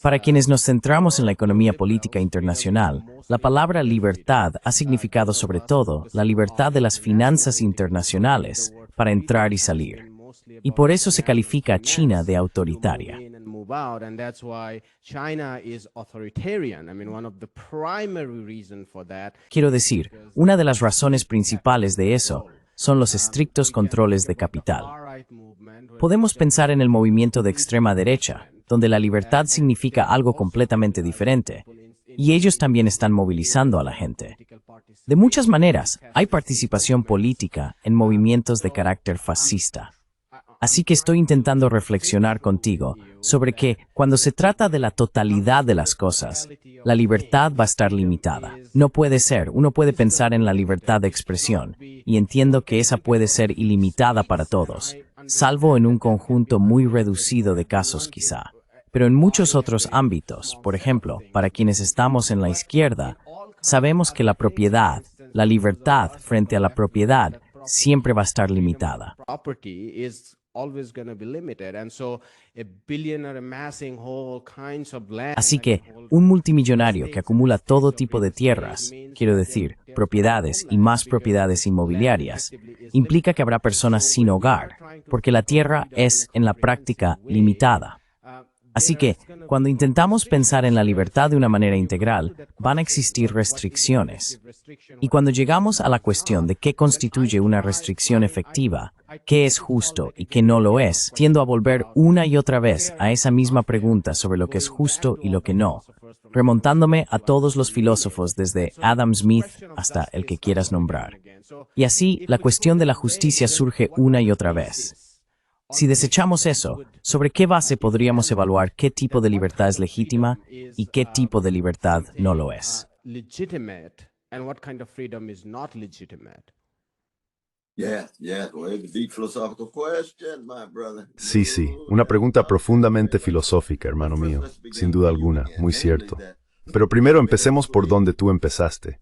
Para quienes nos centramos en la economía política internacional, la palabra libertad ha significado sobre todo la libertad de las finanzas internacionales para entrar y salir. Y por eso se califica a China de autoritaria. Quiero decir, una de las razones principales de eso son los estrictos controles de capital. Podemos pensar en el movimiento de extrema derecha, donde la libertad significa algo completamente diferente, y ellos también están movilizando a la gente. De muchas maneras, hay participación política en movimientos de carácter fascista. Así que estoy intentando reflexionar contigo sobre que, cuando se trata de la totalidad de las cosas, la libertad va a estar limitada. No puede ser, uno puede pensar en la libertad de expresión, y entiendo que esa puede ser ilimitada para todos, salvo en un conjunto muy reducido de casos quizá. Pero en muchos otros ámbitos, por ejemplo, para quienes estamos en la izquierda, sabemos que la propiedad, la libertad frente a la propiedad, siempre va a estar limitada. Así que, un multimillonario que acumula todo tipo de tierras, quiero decir, propiedades y más propiedades inmobiliarias, implica que habrá personas sin hogar, porque la tierra es, en la práctica, limitada. Así que, cuando intentamos pensar en la libertad de una manera integral, van a existir restricciones. Y cuando llegamos a la cuestión de qué constituye una restricción efectiva, qué es justo y qué no lo es, tiendo a volver una y otra vez a esa misma pregunta sobre lo que es justo y lo que no, remontándome a todos los filósofos desde Adam Smith hasta el que quieras nombrar. Y así, la cuestión de la justicia surge una y otra vez. Si desechamos eso, ¿sobre qué base podríamos evaluar qué tipo de libertad es legítima y qué tipo de libertad no lo es? Sí, una pregunta profundamente filosófica, hermano mío, sin duda alguna, muy cierto. Pero primero empecemos por donde tú empezaste.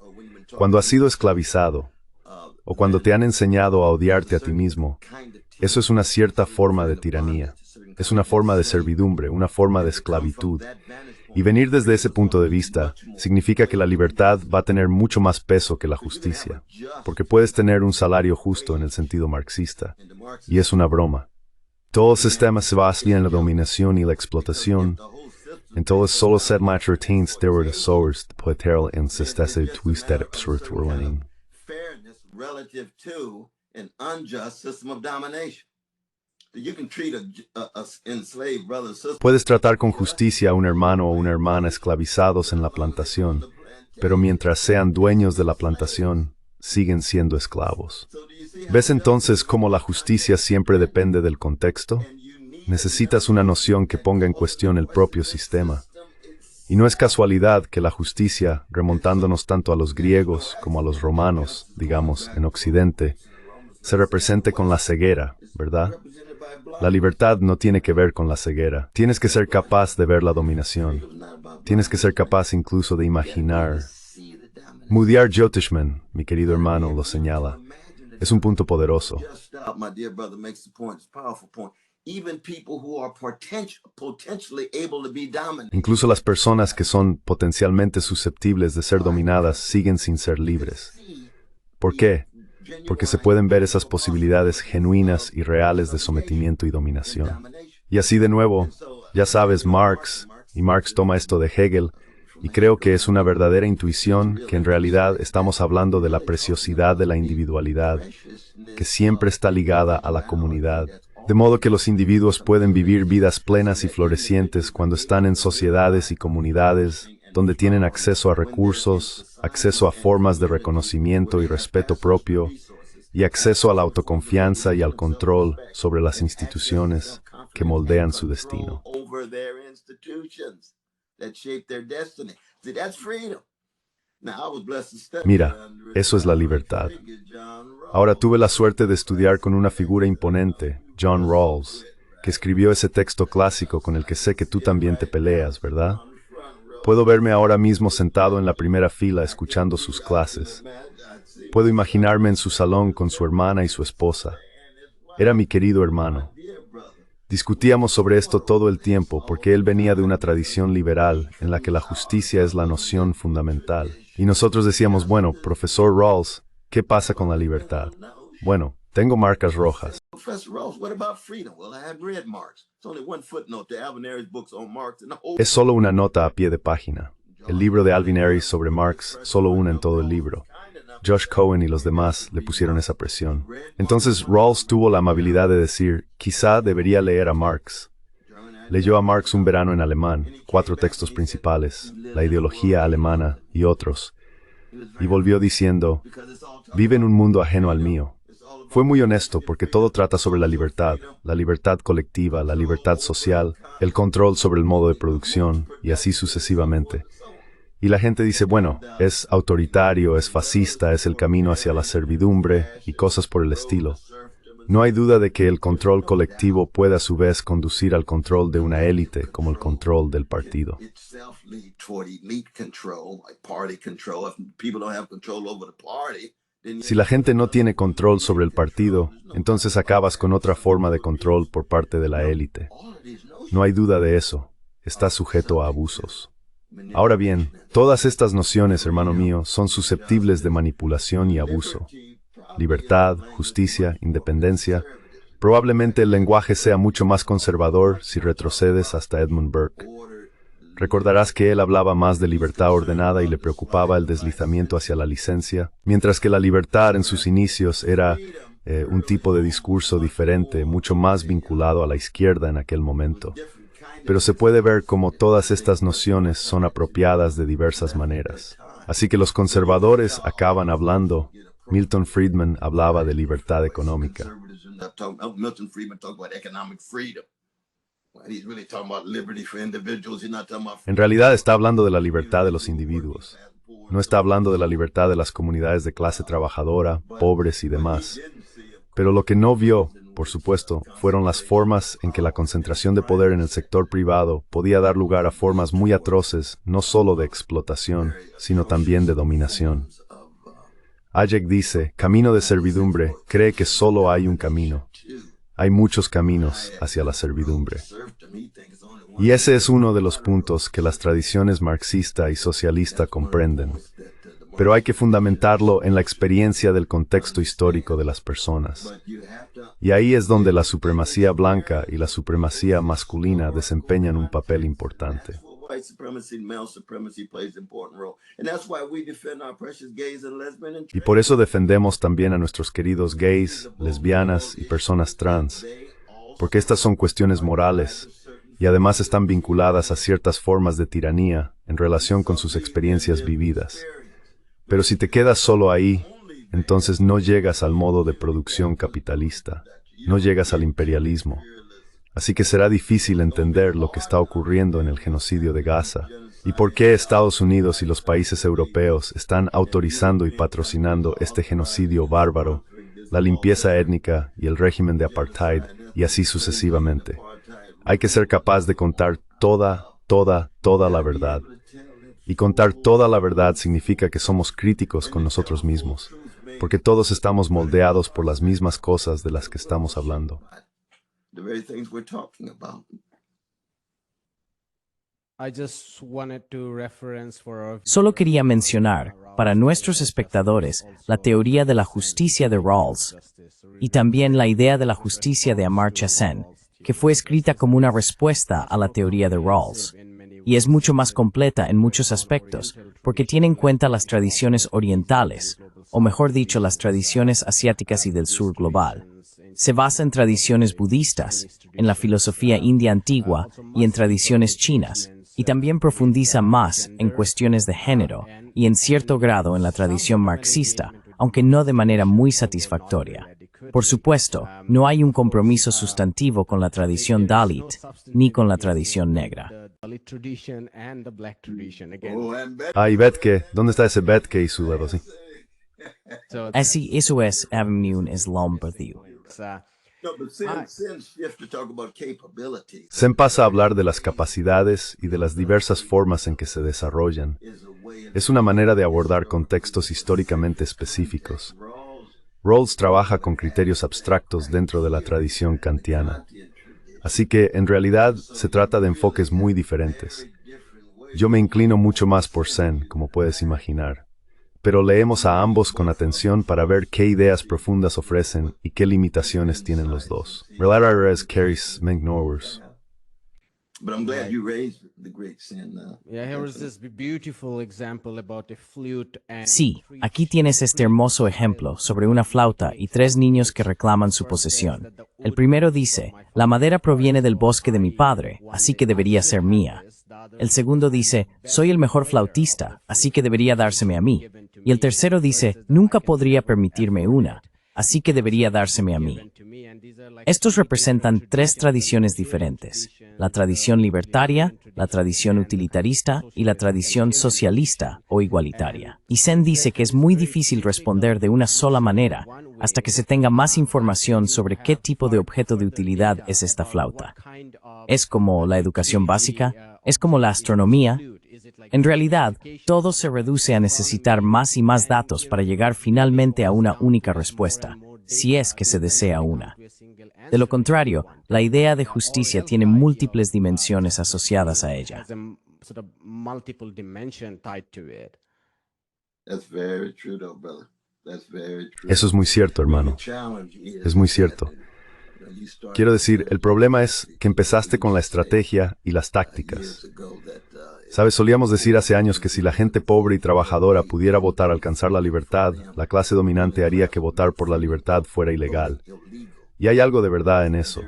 Cuando has sido esclavizado, o cuando te han enseñado a odiarte a ti mismo, eso es una cierta forma de tiranía. Es una forma de servidumbre, una forma de esclavitud. Y venir desde ese punto de vista significa que la libertad va a tener mucho más peso que la justicia, porque puedes tener un salario justo en el sentido marxista, y es una broma. Todo el sistema se basa en la dominación y la explotación. Entonces solo ser más retains de resources poder en sistema twisted absurd. Relative to an unjust system of domination. You can treat a enslaved brother or sister. Puedes tratar con justicia a un hermano o una hermana esclavizados en la plantación, pero mientras sean dueños de la plantación, siguen siendo esclavos. ¿Ves entonces cómo la justicia siempre depende del contexto? Necesitas una noción que ponga en cuestión el propio sistema. Y no es casualidad que la justicia, remontándonos tanto a los griegos como a los romanos, digamos, en Occidente, se represente con la ceguera, ¿verdad? La libertad no tiene que ver con la ceguera. Tienes que ser capaz de ver la dominación. Tienes que ser capaz incluso de imaginar. Mudyar Jyothishman, mi querido hermano, lo señala. Es un punto poderoso. Incluso las personas que son potencialmente susceptibles de ser dominadas siguen sin ser libres. ¿Por qué? Porque se pueden ver esas posibilidades genuinas y reales de sometimiento y dominación. Y así de nuevo, ya sabes, Marx toma esto de Hegel, y creo que es una verdadera intuición que en realidad estamos hablando de la preciosidad de la individualidad, que siempre está ligada a la comunidad. De modo que los individuos pueden vivir vidas plenas y florecientes cuando están en sociedades y comunidades donde tienen acceso a recursos, acceso a formas de reconocimiento y respeto propio, y acceso a la autoconfianza y al control sobre las instituciones que moldean su destino. Over their institutions that shape their destiny. See, that's freedom. Now, I was blessed to study Mira, under eso es la libertad. John Rawls. Ahora tuve la suerte de estudiar con una figura imponente, John Rawls, que escribió ese texto clásico con el que sé que tú también te peleas, ¿verdad? Puedo verme ahora mismo sentado en la primera fila escuchando sus clases. Puedo imaginarme en su salón con su hermana y su esposa. Era mi querido hermano. Discutíamos sobre esto todo el tiempo porque él venía de una tradición liberal en la que la justicia es la noción fundamental. Y nosotros decíamos, bueno, profesor Rawls, ¿qué pasa con la libertad? Bueno, tengo marcas rojas. Professor Rawls, what about freedom? Well, I have red marks. It's only one footnote to Alvin Ailey's books on Marx and the whole. Es solo una nota a pie de página. El libro de Alvin Ailey sobre Marx, solo una en todo el libro. Josh Cohen y los demás le pusieron esa presión. Entonces Rawls tuvo la amabilidad de decir, quizá debería leer a Marx. Leyó a Marx un verano en alemán, 4 textos principales, la ideología alemana y otros, y volvió diciendo, vive en un mundo ajeno al mío. Fue muy honesto porque todo trata sobre la libertad colectiva, la libertad social, el control sobre el modo de producción, y así sucesivamente. Y la gente dice, bueno, es autoritario, es fascista, es el camino hacia la servidumbre y cosas por el estilo. No hay duda de que el control colectivo puede a su vez conducir al control de una élite como el control del partido. Itself lead toward elite control, like party control. If people don't have control over the party, then Si la gente no tiene control sobre el partido, entonces acabas con otra forma de control por parte de la élite. all of these notions. No hay duda de eso. Está sujeto a abusos. Ahora bien, todas estas nociones, hermano mío, son susceptibles de manipulación y abuso. Libertad, justicia, independencia. Probablemente el lenguaje sea mucho más conservador si retrocedes hasta Edmund Burke. Recordarás que él hablaba más de libertad ordenada y le preocupaba el deslizamiento hacia la licencia, mientras que la libertad en sus inicios era un tipo de discurso diferente, mucho más vinculado a la izquierda en aquel momento. Pero se puede ver cómo todas estas nociones son apropiadas de diversas maneras. Así que los conservadores acaban hablando. Milton Friedman hablaba de libertad económica. Conservatives end up talking about Milton Friedman talking about economic freedom. Well, he's really talking about liberty for individuals. He's not talking about En realidad está hablando de la libertad de los individuos. No está hablando de la libertad de las comunidades de clase trabajadora, pobres y demás. Pero lo que no vio, por supuesto, fueron las formas en que la concentración de poder en el sector privado podía dar lugar a formas muy atroces, no solo de explotación, sino también de dominación. Hayek dice, camino de servidumbre, cree que solo hay un camino. Hay muchos caminos hacia la servidumbre. serfdom. He thinks it's only one. Y ese es uno de los puntos que las tradiciones marxista y socialista comprenden. Pero hay que fundamentarlo en la experiencia del contexto histórico de las personas. But you have to. Y ahí es donde la supremacía blanca y la supremacía masculina desempeñan un papel importante. White supremacy, male supremacy plays an important role, and that's why we defend our precious gays and lesbian and Y por eso defendemos también a nuestros queridos gays, lesbianas y personas trans, porque estas son cuestiones morales y además están vinculadas a ciertas formas de tiranía en relación con sus experiencias vividas. Pero si te quedas solo ahí, entonces no llegas al modo de producción capitalista, no llegas al imperialismo. Así que será difícil entender lo que está ocurriendo en el genocidio de Gaza y por qué Estados Unidos y los países europeos están autorizando y patrocinando este genocidio bárbaro, la limpieza étnica y el régimen de apartheid y así sucesivamente. Hay que ser capaz de contar toda la verdad. Y contar toda la verdad significa que somos críticos con nosotros mismos, porque todos estamos moldeados por las mismas cosas de las que estamos hablando. the very things we're talking about. I just wanted to reference for our Solo quería mencionar, para nuestros espectadores, la teoría de la justicia de Rawls y también la idea de la justicia de Amartya Sen, que fue escrita como una respuesta a la teoría de Rawls. Y es mucho más completa en muchos aspectos, porque tiene en cuenta las tradiciones orientales, o mejor dicho, las tradiciones asiáticas y del sur global. Se basa en tradiciones budistas, en la filosofía india antigua y en tradiciones chinas, y también profundiza más en cuestiones de género y en cierto grado en la tradición marxista, aunque no de manera muy satisfactoria. Por supuesto, no hay un compromiso sustantivo con la tradición Dalit, ni con la tradición negra. Ah, y Betke, ¿dónde está ese Betke y su dedo, sí? Así, eso es Avenue Islam perdido. No, but Sen shifts to talk about capabilities. Zen pasa a hablar de las capacidades y de las diversas formas en que se desarrollan. Es una manera de abordar contextos históricamente específicos. Rawls trabaja con criterios abstractos dentro de la tradición kantiana. Así que, en realidad, se trata de enfoques muy diferentes. Yo me inclino mucho más por Zen, como puedes imaginar. Pero leemos a ambos con atención para ver qué ideas profundas ofrecen y qué limitaciones tienen los dos. Relares Caris Mengnowers. But I'm glad you raised the great Sen. Sí, aquí tienes este hermoso ejemplo sobre una flauta y tres niños que reclaman su posesión. El primero dice, la madera proviene del bosque de mi padre, así que debería ser mía. El segundo dice, soy el mejor flautista, así que debería dárseme a mí. Y el tercero dice, nunca podría permitirme una, así que debería dárseme a mí. Estos representan tres tradiciones diferentes, la tradición libertaria, la tradición utilitarista y la tradición socialista o igualitaria. Y Zen dice que es muy difícil responder de una sola manera hasta que se tenga más información sobre qué tipo de objeto de utilidad es esta flauta. ¿Es como la educación básica? ¿Es como la astronomía? En realidad, todo se reduce a necesitar más y más datos para llegar finalmente a una única respuesta, si es que se desea una. De lo contrario, la idea de justicia tiene múltiples dimensiones asociadas a ella. Eso es muy cierto, hermano. Es muy cierto. Quiero decir, el problema es que empezaste con la estrategia y las tácticas. Sabes, solíamos decir hace años que si la gente pobre y trabajadora pudiera votar alcanzar la libertad, la clase dominante haría que votar por la libertad fuera ilegal. Y hay algo de verdad en eso.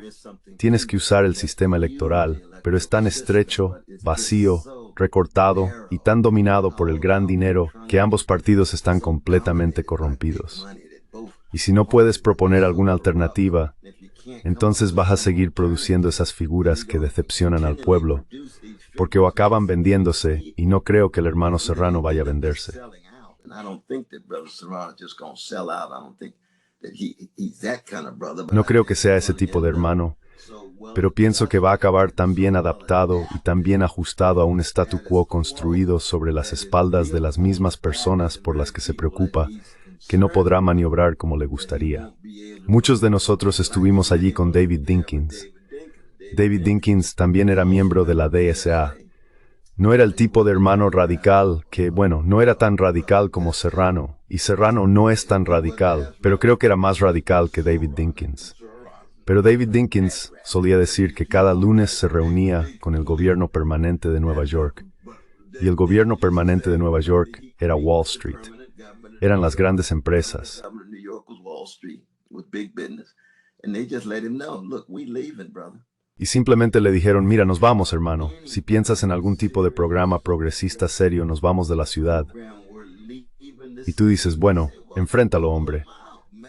Tienes que usar el sistema electoral, pero es tan estrecho, vacío, recortado y tan dominado por el gran dinero que ambos partidos están completamente corrompidos. Y si no puedes proponer alguna alternativa, entonces vas a seguir produciendo esas figuras que decepcionan al pueblo, porque o acaban vendiéndose, y no creo que el hermano Serrano vaya a venderse. No creo que sea ese tipo de hermano, pero pienso que va a acabar tan bien adaptado y tan bien ajustado a un statu quo construido sobre las espaldas de las mismas personas por las que se preocupa, que no podrá maniobrar como le gustaría. Muchos de nosotros estuvimos allí con David Dinkins. David Dinkins también era miembro de la DSA. No era el tipo de hermano radical que, bueno, no era tan radical como Serrano, y Serrano no es tan radical, pero creo que era más radical que David Dinkins. Pero David Dinkins solía decir que cada lunes se reunía con el gobierno permanente de Nueva York, y el gobierno permanente de Nueva York era Wall Street. Eran las grandes empresas. Y simplemente le dijeron, mira, nos vamos, hermano. Si piensas en algún tipo de programa progresista serio, nos vamos de la ciudad. Y tú dices, bueno, enfréntalo, hombre.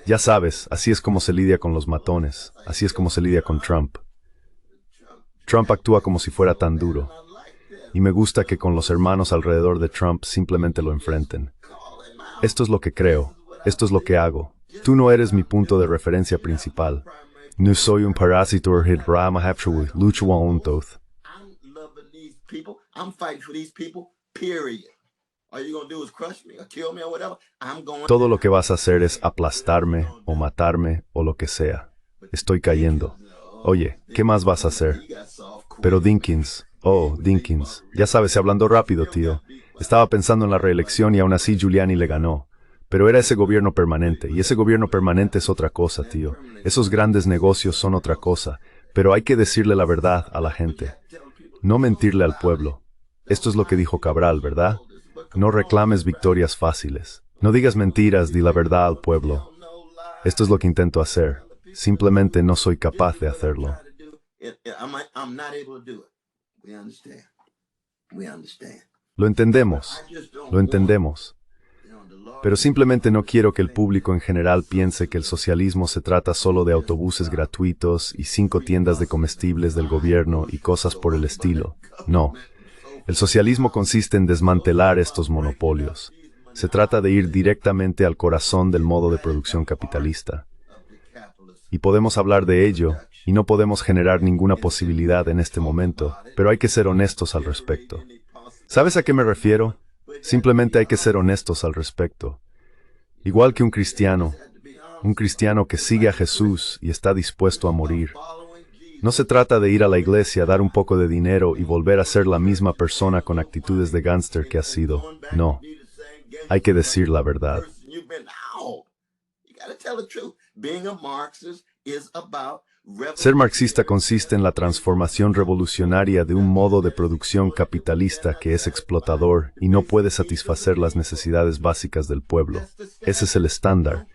Ya sabes, así es como se lidia con los matones. Así es como se lidia con Trump. Trump actúa como si fuera tan duro. Y me gusta que con los hermanos alrededor de Trump simplemente lo enfrenten. Esto es lo que creo. Esto es lo que hago. Tú no eres mi punto de referencia principal. No soy un parásito rama lucho. Todo lo que vas a hacer es aplastarme o matarme o lo que sea. Estoy cayendo. Oye, ¿qué más vas a hacer? Pero Dinkins, Dinkins, ya sabes, hablando rápido, tío. Estaba pensando en la reelección y aún así Giuliani le ganó. Pero era ese gobierno permanente, y ese gobierno permanente es otra cosa, tío. Esos grandes negocios son otra cosa, pero hay que decirle la verdad a la gente. No mentirle al pueblo. Esto es lo que dijo Cabral, ¿verdad? No reclames victorias fáciles. No digas mentiras, di la verdad al pueblo. Esto es lo que intento hacer. Simplemente no soy capaz de hacerlo. Lo entendemos. Lo entendemos. Pero simplemente no quiero que el público en general piense que el socialismo se trata solo de autobuses gratuitos y 5 tiendas de comestibles del gobierno y cosas por el estilo. No. El socialismo consiste en desmantelar estos monopolios. Se trata de ir directamente al corazón del modo de producción capitalista. Y podemos hablar de ello, y no podemos generar ninguna posibilidad en este momento, pero hay que ser honestos al respecto. ¿Sabes a qué me refiero? Simplemente hay que ser honestos al respecto. Igual que un cristiano que sigue a Jesús y está dispuesto a morir. No se trata de ir a la iglesia, dar un poco de dinero y volver a ser la misma persona con actitudes de gángster que has sido. No. Hay que decir la verdad. Ser marxista consiste en la transformación revolucionaria de un modo de producción capitalista que es explotador y no puede satisfacer las necesidades básicas del pueblo. Ese es el estándar.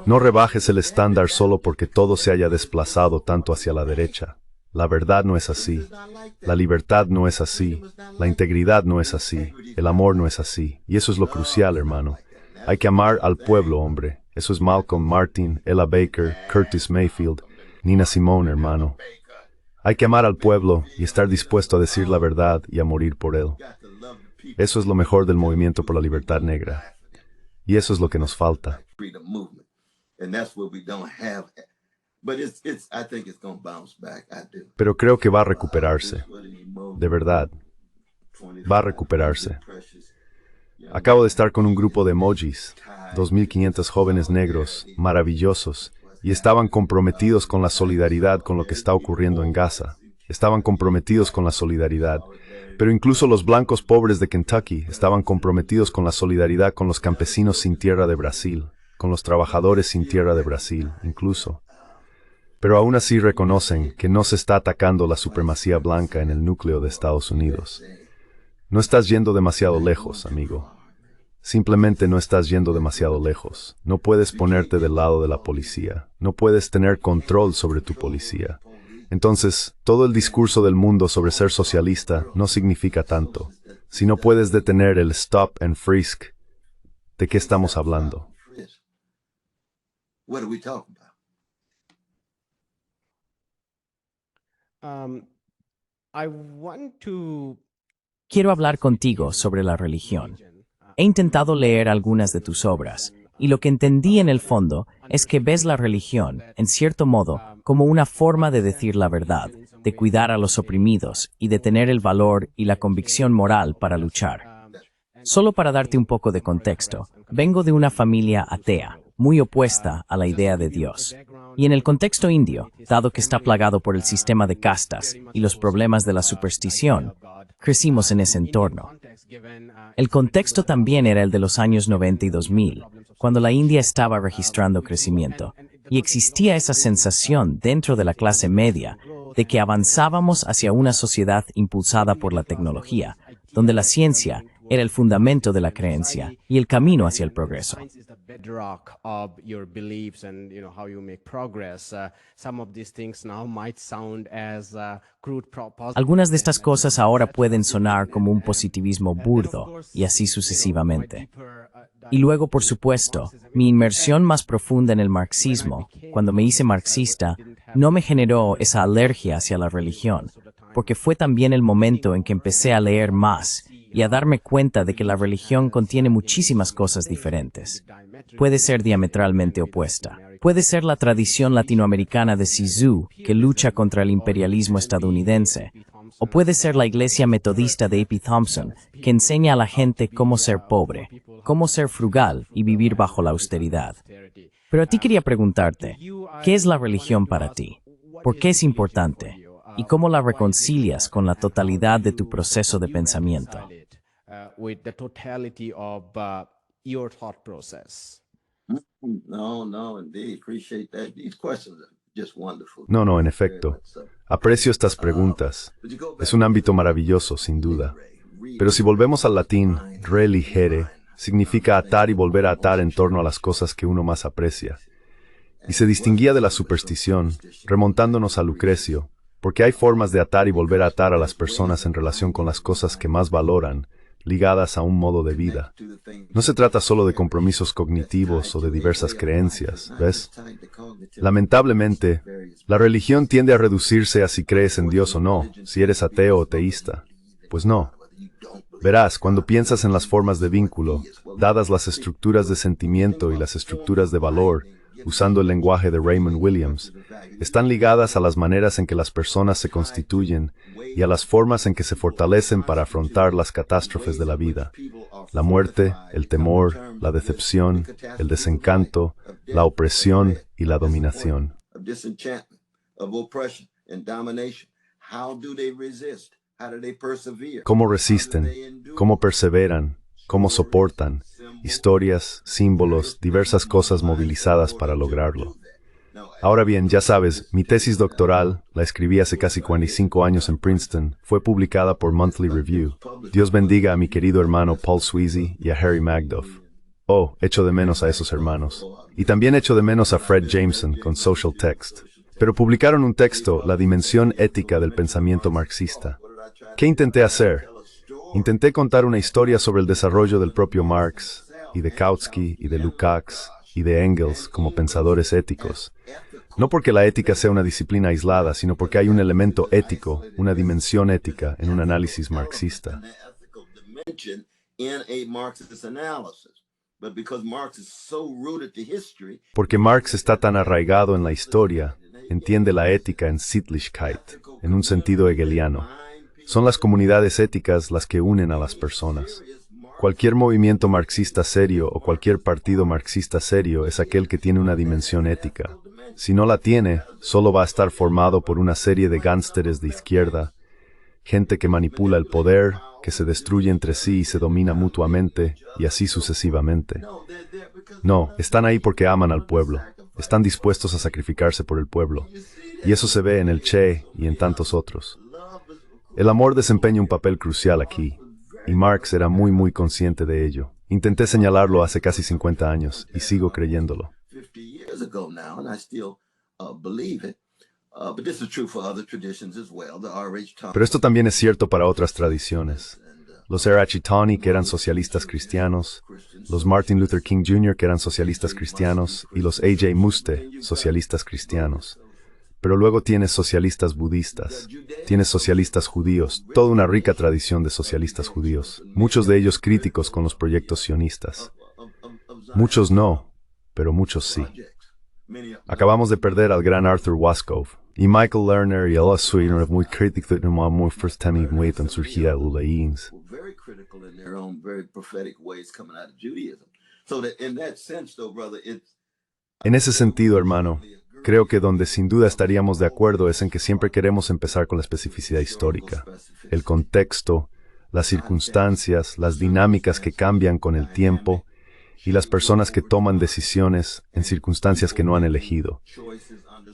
No rebajes el estándar solo porque todo se haya desplazado tanto hacia la derecha. La verdad no es así. La libertad no es así. La integridad no es así. El amor no es así. Y eso es lo crucial, hermano. Hay que amar al pueblo, hombre. Eso es Malcolm Martin, Ella Baker, Curtis Mayfield, Nina Simone, hermano. Hay que amar al pueblo y estar dispuesto a decir la verdad y a morir por él. Eso es lo mejor del movimiento por la libertad negra. Y eso es lo que nos falta. Pero creo que va a recuperarse. De verdad. Va a recuperarse. Acabo de estar con un grupo de emojis, 2.500 jóvenes negros, maravillosos, y estaban comprometidos con la solidaridad con lo que está ocurriendo en Gaza. Estaban comprometidos con la solidaridad. Pero incluso los blancos pobres de Kentucky estaban comprometidos con la solidaridad con los campesinos sin tierra de Brasil, con los trabajadores sin tierra de Brasil, incluso. Pero aún así reconocen que no se está atacando la supremacía blanca en el núcleo de Estados Unidos. No estás yendo demasiado lejos, amigo. Simplemente no estás yendo demasiado lejos. No puedes ponerte del lado de la policía. No puedes tener control sobre tu policía. Entonces, todo el discurso del mundo sobre ser socialista no significa tanto. Si no puedes detener el stop and frisk, ¿de qué estamos hablando? I want to Quiero hablar contigo sobre la religión. He intentado leer algunas de tus obras, y lo que entendí en el fondo es que ves la religión, en cierto modo, como una forma de decir la verdad, de cuidar a los oprimidos y de tener el valor y la convicción moral para luchar. Solo para darte un poco de contexto, vengo de una familia atea, muy opuesta a la idea de Dios. Y en el contexto indio, dado que está plagado por el sistema de castas y los problemas de la superstición, crecimos en ese entorno. El contexto también era el de los años 90 y 2000, cuando la India estaba registrando crecimiento, y existía esa sensación dentro de la clase media de que avanzábamos hacia una sociedad impulsada por la tecnología, donde la ciencia era el fundamento de la creencia y el camino hacia el progreso. bedrock of your beliefs and how you make progress. Some of these things now might sound as crude Algunas de estas cosas ahora pueden sonar como un positivismo burdo y así sucesivamente. Y luego, por supuesto, mi inmersión más profunda en el marxismo, cuando me hice marxista, no me generó esa alergia hacia la religión, porque fue también el momento en que empecé a leer más y a darme cuenta de que la religión contiene muchísimas cosas diferentes. Puede ser diametralmente opuesta. Puede ser la tradición latinoamericana de Sisu, que lucha contra el imperialismo estadounidense. O puede ser la iglesia metodista de A.P. Thompson, que enseña a la gente cómo ser pobre, cómo ser frugal y vivir bajo la austeridad. Pero a ti quería preguntarte, ¿qué es la religión para ti? ¿Por qué es importante? ¿Y cómo la reconcilias con la totalidad de tu proceso de pensamiento? With the totality of your thought process. No, indeed. Appreciate that. These questions are just wonderful. No, en efecto. Aprecio estas preguntas. Es un ámbito maravilloso, sin duda. Pero si volvemos al latín, religere, significa atar y volver a atar en torno a las cosas que uno más aprecia. Y se distinguía de la superstición, remontándonos a Lucrecio, porque hay formas de atar y volver a atar a las personas en relación con las cosas que más valoran, ligadas a un modo de vida. No se trata solo de compromisos cognitivos o de diversas creencias, ¿ves? Lamentablemente, la religión tiende a reducirse a si crees en Dios o no, si eres ateo o teísta. Pues no. Verás, cuando piensas en las formas de vínculo, dadas las estructuras de sentimiento y las estructuras de valor, usando el lenguaje de Raymond Williams, están ligadas a las maneras en que las personas se constituyen y a las formas en que se fortalecen para afrontar las catástrofes de la vida. La muerte, el temor, la decepción, el desencanto, la opresión y la dominación. ¿Cómo resisten? ¿Cómo perseveran? ¿Cómo soportan? Historias, símbolos, diversas cosas movilizadas para lograrlo. Ahora bien, ya sabes, mi tesis doctoral, la escribí hace casi 45 años en Princeton, fue publicada por Monthly Review. Dios bendiga a mi querido hermano Paul Sweezy y a Harry Magdoff. Oh, echo de menos a esos hermanos. Y también echo de menos a Fred Jameson con Social Text. Pero publicaron un texto, La dimensión ética del pensamiento marxista. ¿Qué intenté hacer? Intenté contar una historia sobre el desarrollo del propio Marx, y de Kautsky, y de Lukács, y de Engels como pensadores éticos. No porque la ética sea una disciplina aislada, sino porque hay un elemento ético, una dimensión ética en un análisis marxista. Porque Marx está tan arraigado en la historia, entiende la ética en Sittlichkeit, en un sentido hegeliano. Son las comunidades éticas las que unen a las personas. Cualquier movimiento marxista serio o cualquier partido marxista serio es aquel que tiene una dimensión ética. Si no la tiene, solo va a estar formado por una serie de gánsteres de izquierda, gente que manipula el poder, que se destruye entre sí y se domina mutuamente, y así sucesivamente. No, están ahí porque aman al pueblo, están dispuestos a sacrificarse por el pueblo, y eso se ve en el Che y en tantos otros. El amor desempeña un papel crucial aquí, y Marx era muy consciente de ello. Intenté señalarlo hace casi 50 años, y sigo creyéndolo. Pero esto también es cierto para otras tradiciones. Los R.H. Tawney, que eran socialistas cristianos, los Martin Luther King Jr., que eran socialistas cristianos, y los A.J. Muste, socialistas cristianos. Pero luego tienes socialistas budistas, tienes socialistas judíos, toda una rica tradición de socialistas judíos, muchos de ellos críticos con los proyectos sionistas. Muchos no, pero muchos sí. Acabamos de perder al gran Arthur Waskow, y Michael Lerner y Ella Sweeter muy críticos de muy firstamente en surgida Ulains. En ese sentido, hermano, creo que donde sin duda estaríamos de acuerdo es en que siempre queremos empezar con la especificidad histórica, el contexto, las circunstancias, las dinámicas que cambian con el tiempo y las personas que toman decisiones en circunstancias que no han elegido,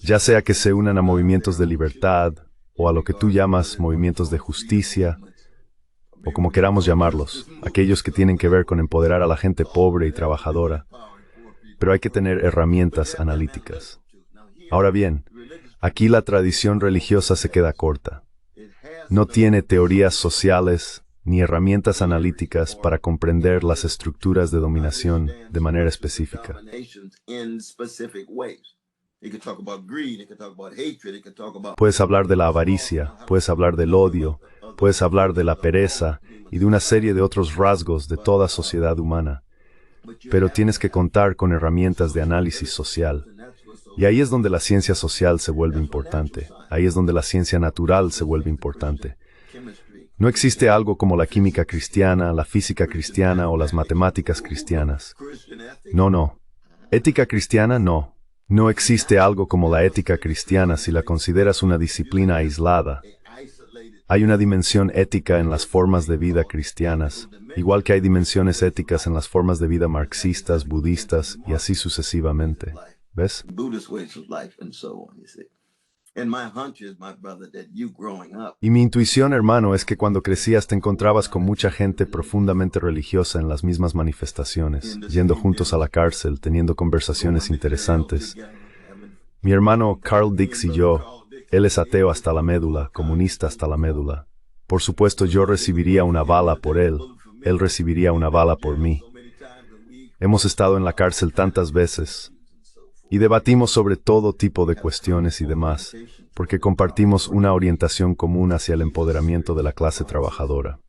ya sea que se unan a movimientos de libertad o a lo que tú llamas movimientos de justicia, o como queramos llamarlos, aquellos que tienen que ver con empoderar a la gente pobre y trabajadora, pero hay que tener herramientas analíticas. Ahora bien, aquí la tradición religiosa se queda corta. No tiene teorías sociales ni herramientas analíticas para comprender las estructuras de dominación de manera específica. Puedes hablar de la avaricia, puedes hablar del odio, puedes hablar de la pereza y de una serie de otros rasgos de toda sociedad humana, pero tienes que contar con herramientas de análisis social. Y ahí es donde la ciencia social se vuelve importante. Ahí es donde la ciencia natural se vuelve importante. No existe algo como la química cristiana, la física cristiana o las matemáticas cristianas. No. Ética cristiana, no. No existe algo como la ética cristiana si la consideras una disciplina aislada. Hay una dimensión ética en las formas de vida cristianas, igual que hay dimensiones éticas en las formas de vida marxistas, budistas y así sucesivamente. ¿Ves? Y mi intuición, hermano, es que cuando crecías te encontrabas con mucha gente profundamente religiosa en las mismas manifestaciones, yendo juntos a la cárcel, teniendo conversaciones interesantes. Mi hermano Carl Dix y yo, él es ateo hasta la médula, comunista hasta la médula. Por supuesto, yo recibiría una bala por él. él recibiría una bala por mí. Hemos estado en la cárcel tantas veces y debatimos sobre todo tipo de cuestiones y demás, porque compartimos una orientación común hacia el empoderamiento de la clase trabajadora.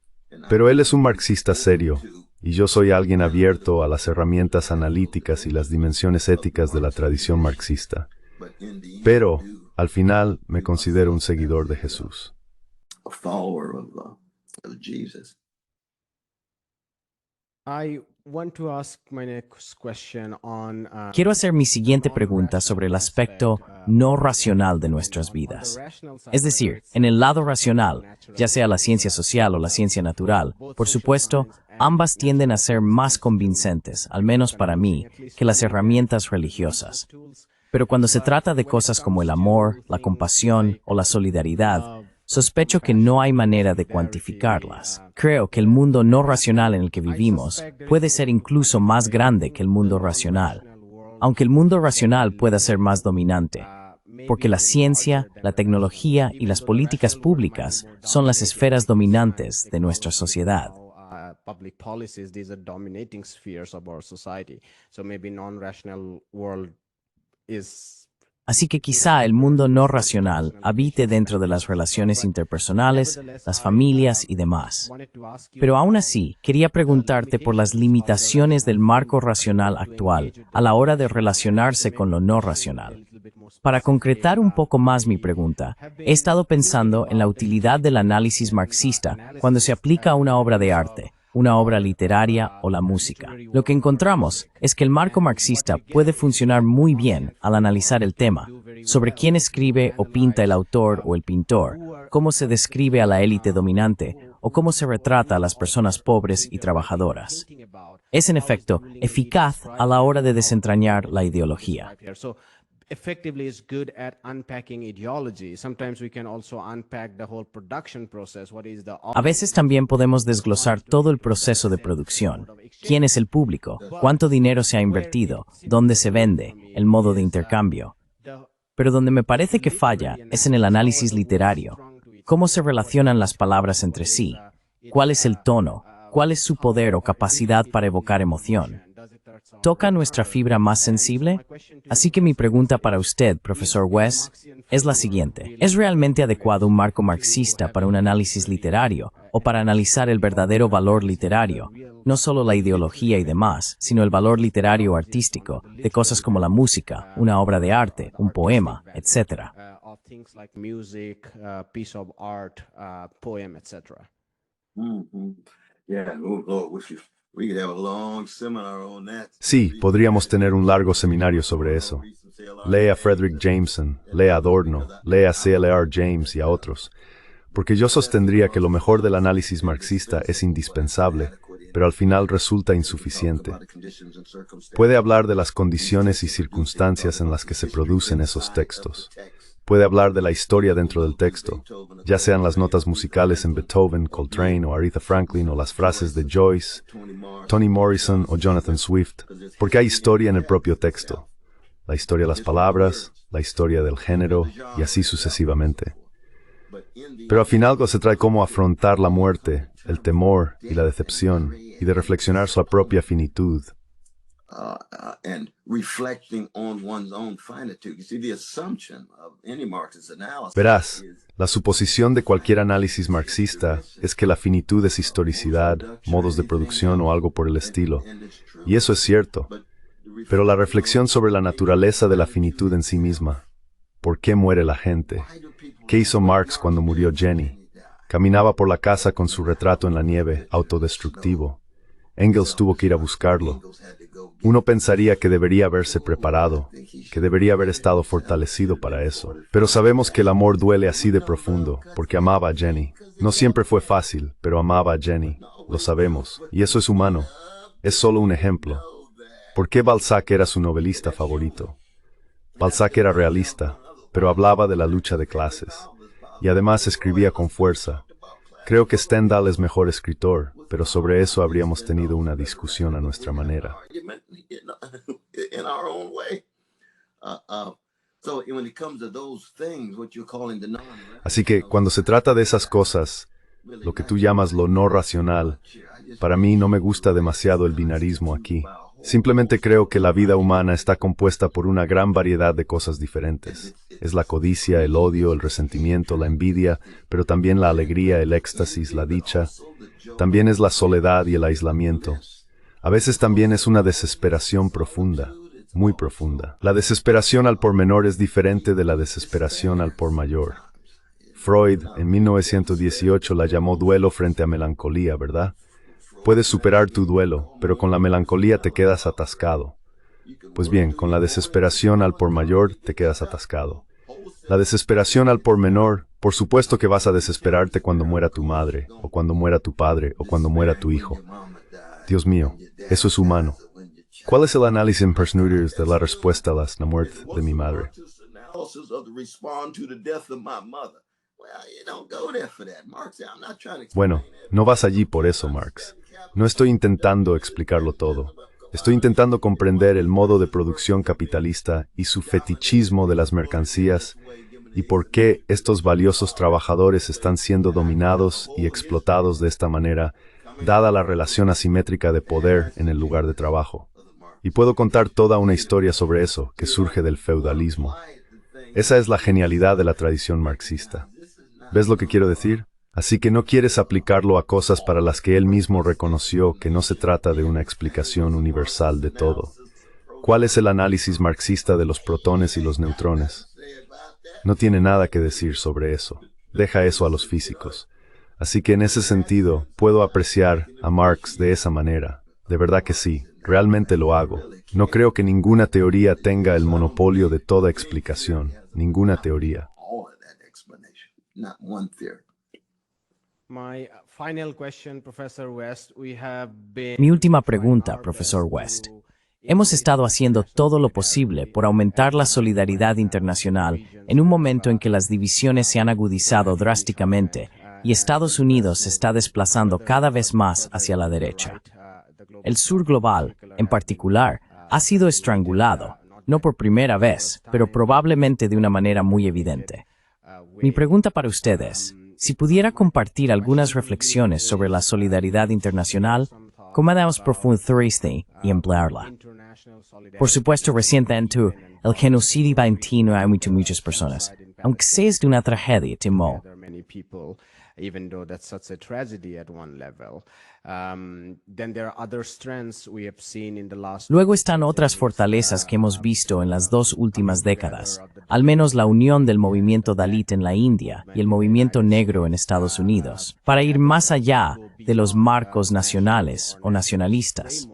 Pero él es un marxista serio, y yo soy alguien abierto a las herramientas analíticas y las dimensiones éticas de la tradición marxista. Pero, al final, me considero un seguidor de Jesús. A follower of Jesus. I want to ask my next question on, Quiero hacer mi siguiente pregunta sobre el aspecto no racional de nuestras vidas. Es decir, en el lado racional, ya sea la ciencia social o la ciencia natural, por supuesto, ambas tienden a ser más convincentes, al menos para mí, que las herramientas religiosas. Pero cuando se trata de cosas como el amor, la compasión o la solidaridad, sospecho que no hay manera de cuantificarlas. Creo que el mundo no racional en el que vivimos puede ser incluso más grande que el mundo racional, aunque el mundo racional pueda ser más dominante, porque la ciencia, la tecnología y las políticas públicas son las esferas dominantes de nuestra sociedad. Public policies, these are dominating spheres of our society. So maybe non-rational world is. Así que quizá el mundo no racional habite dentro de las relaciones interpersonales, las familias y demás. Pero aún así, quería preguntarte por las limitaciones del marco racional actual a la hora de relacionarse con lo no racional. Para concretar un poco más mi pregunta, he estado pensando en la utilidad del análisis marxista cuando se aplica a una obra de arte, una obra literaria o la música. Lo que encontramos es que el marco marxista puede funcionar muy bien al analizar el tema, sobre quién escribe o pinta el autor o el pintor, cómo se describe a la élite dominante o cómo se retrata a las personas pobres y trabajadoras. Es en efecto eficaz a la hora de desentrañar la ideología. Effectively is good at unpacking ideology. Sometimes we can also unpack the whole production process. What is the A veces también podemos desglosar todo el proceso de producción. ¿Quién es el público? ¿Cuánto dinero se ha invertido? ¿Dónde se vende? ¿El modo de intercambio? Pero donde me parece que falla es en el análisis literario. ¿Cómo se relacionan las palabras entre sí? ¿Cuál es el tono? ¿Cuál es su poder o capacidad para evocar emoción? ¿Toca nuestra fibra más sensible? Así que mi pregunta para usted, profesor Wes, es la siguiente. ¿Es realmente adecuado un marco marxista para un análisis literario o para analizar el verdadero valor literario? No solo la ideología y demás, sino el valor literario o artístico de cosas como la música, una obra de arte, un poema, etc. Things like music, piece of art, poem, etc. Yeah, oh Lord, we could have a long seminar on that. Sí, podríamos tener un largo seminario sobre eso. Lea a Frederick Jameson, lea a Adorno, lea a C.L.R. James y a otros, porque yo sostendría que lo mejor del análisis marxista es indispensable, pero al final resulta insuficiente. Puede hablar de las condiciones y circunstancias en las que se producen esos textos. Puede hablar de la historia dentro del texto, ya sean las notas musicales en Beethoven, Coltrane o Aretha Franklin o las frases de Joyce, Toni Morrison o Jonathan Swift, porque hay historia en el propio texto. La historia de las palabras, la historia del género y así sucesivamente. Pero al final se trata de cómo afrontar la muerte, el temor y la decepción y de reflexionar su propia finitud. And reflecting on one's own finitude. You see, the assumption of any Marxist analysis. Verás, la suposición de cualquier análisis marxista es que la finitud es historicidad, modos de producción o algo por el estilo. Y eso es cierto. Pero la reflexión sobre la naturaleza de la finitud en sí misma. ¿Por qué muere la gente? ¿Qué hizo Marx cuando murió Jenny? Caminaba por la casa con su retrato en la nieve, autodestructivo. Engels tuvo que ir a buscarlo. Uno pensaría que debería haberse preparado, que debería haber estado fortalecido para eso. Pero sabemos que el amor duele así de profundo, porque amaba a Jenny. No siempre fue fácil, pero amaba a Jenny. Lo sabemos, y eso es humano. Es solo un ejemplo. ¿Por qué Balzac era su novelista favorito? Balzac era realista, pero hablaba de la lucha de clases. Y además escribía con fuerza. Creo que Stendhal es mejor escritor, pero sobre eso habríamos tenido una discusión a nuestra manera. Así que cuando se trata de esas cosas, lo que tú llamas lo no racional, Para mí no me gusta demasiado el binarismo aquí. Simplemente creo que la vida humana está compuesta por una gran variedad de cosas diferentes. Es la codicia, el odio, el resentimiento, la envidia, pero también la alegría, el éxtasis, la dicha. También es la soledad y el aislamiento. A veces también es una desesperación profunda, muy profunda. La desesperación al por menor es diferente de la desesperación al por mayor. Freud, en 1918, la llamó duelo frente a melancolía, ¿verdad? Puedes superar tu duelo, pero con la melancolía te quedas atascado. Pues bien, con la desesperación al por mayor te quedas atascado. La desesperación al por menor, por supuesto que vas a desesperarte cuando muera tu madre, o cuando muera tu padre, o cuando muera tu hijo. Dios mío, eso es humano. ¿Cuál es el análisis en Persnuters de la respuesta a la muerte de mi madre? Bueno, no vas allí por eso, Marx. No estoy intentando explicarlo todo. Estoy intentando comprender el modo de producción capitalista y su fetichismo de las mercancías y por qué estos valiosos trabajadores están siendo dominados y explotados de esta manera, dada la relación asimétrica de poder en el lugar de trabajo. Y puedo contar toda una historia sobre eso, que surge del feudalismo. Esa es la genialidad de la tradición marxista. ¿Ves lo que quiero decir? Así que no quieres aplicarlo a cosas para las que él mismo reconoció que no se trata de una explicación universal de todo. ¿Cuál es el análisis marxista de los protones y los neutrones? No tiene nada que decir sobre eso. Deja eso a los físicos. Así que en ese sentido, puedo apreciar a Marx de esa manera. De verdad que sí, realmente lo hago. No creo que ninguna teoría tenga el monopolio de toda explicación. Ninguna teoría. Mi última pregunta, profesor West. Hemos estado haciendo todo lo posible por aumentar la solidaridad internacional en un momento en que las divisiones se han agudizado drásticamente y Estados Unidos se está desplazando cada vez más hacia la derecha. El sur global, en particular, ha sido estrangulado, no por primera vez, pero probablemente de una manera muy evidente. Mi pregunta para ustedes: si pudiera compartir algunas reflexiones sobre la solidaridad internacional, ¿cómo debemos profundizar y emplearla? Por supuesto, recientemente, el genocidio argentino ha muerto muchas personas, aunque sea de una tragedia, Timo. Luego están otras fortalezas que hemos visto en las 2 últimas décadas, al menos la unión del movimiento Dalit en la India y el movimiento negro en Estados Unidos, para ir más allá de los marcos nacionales o nacionalistas.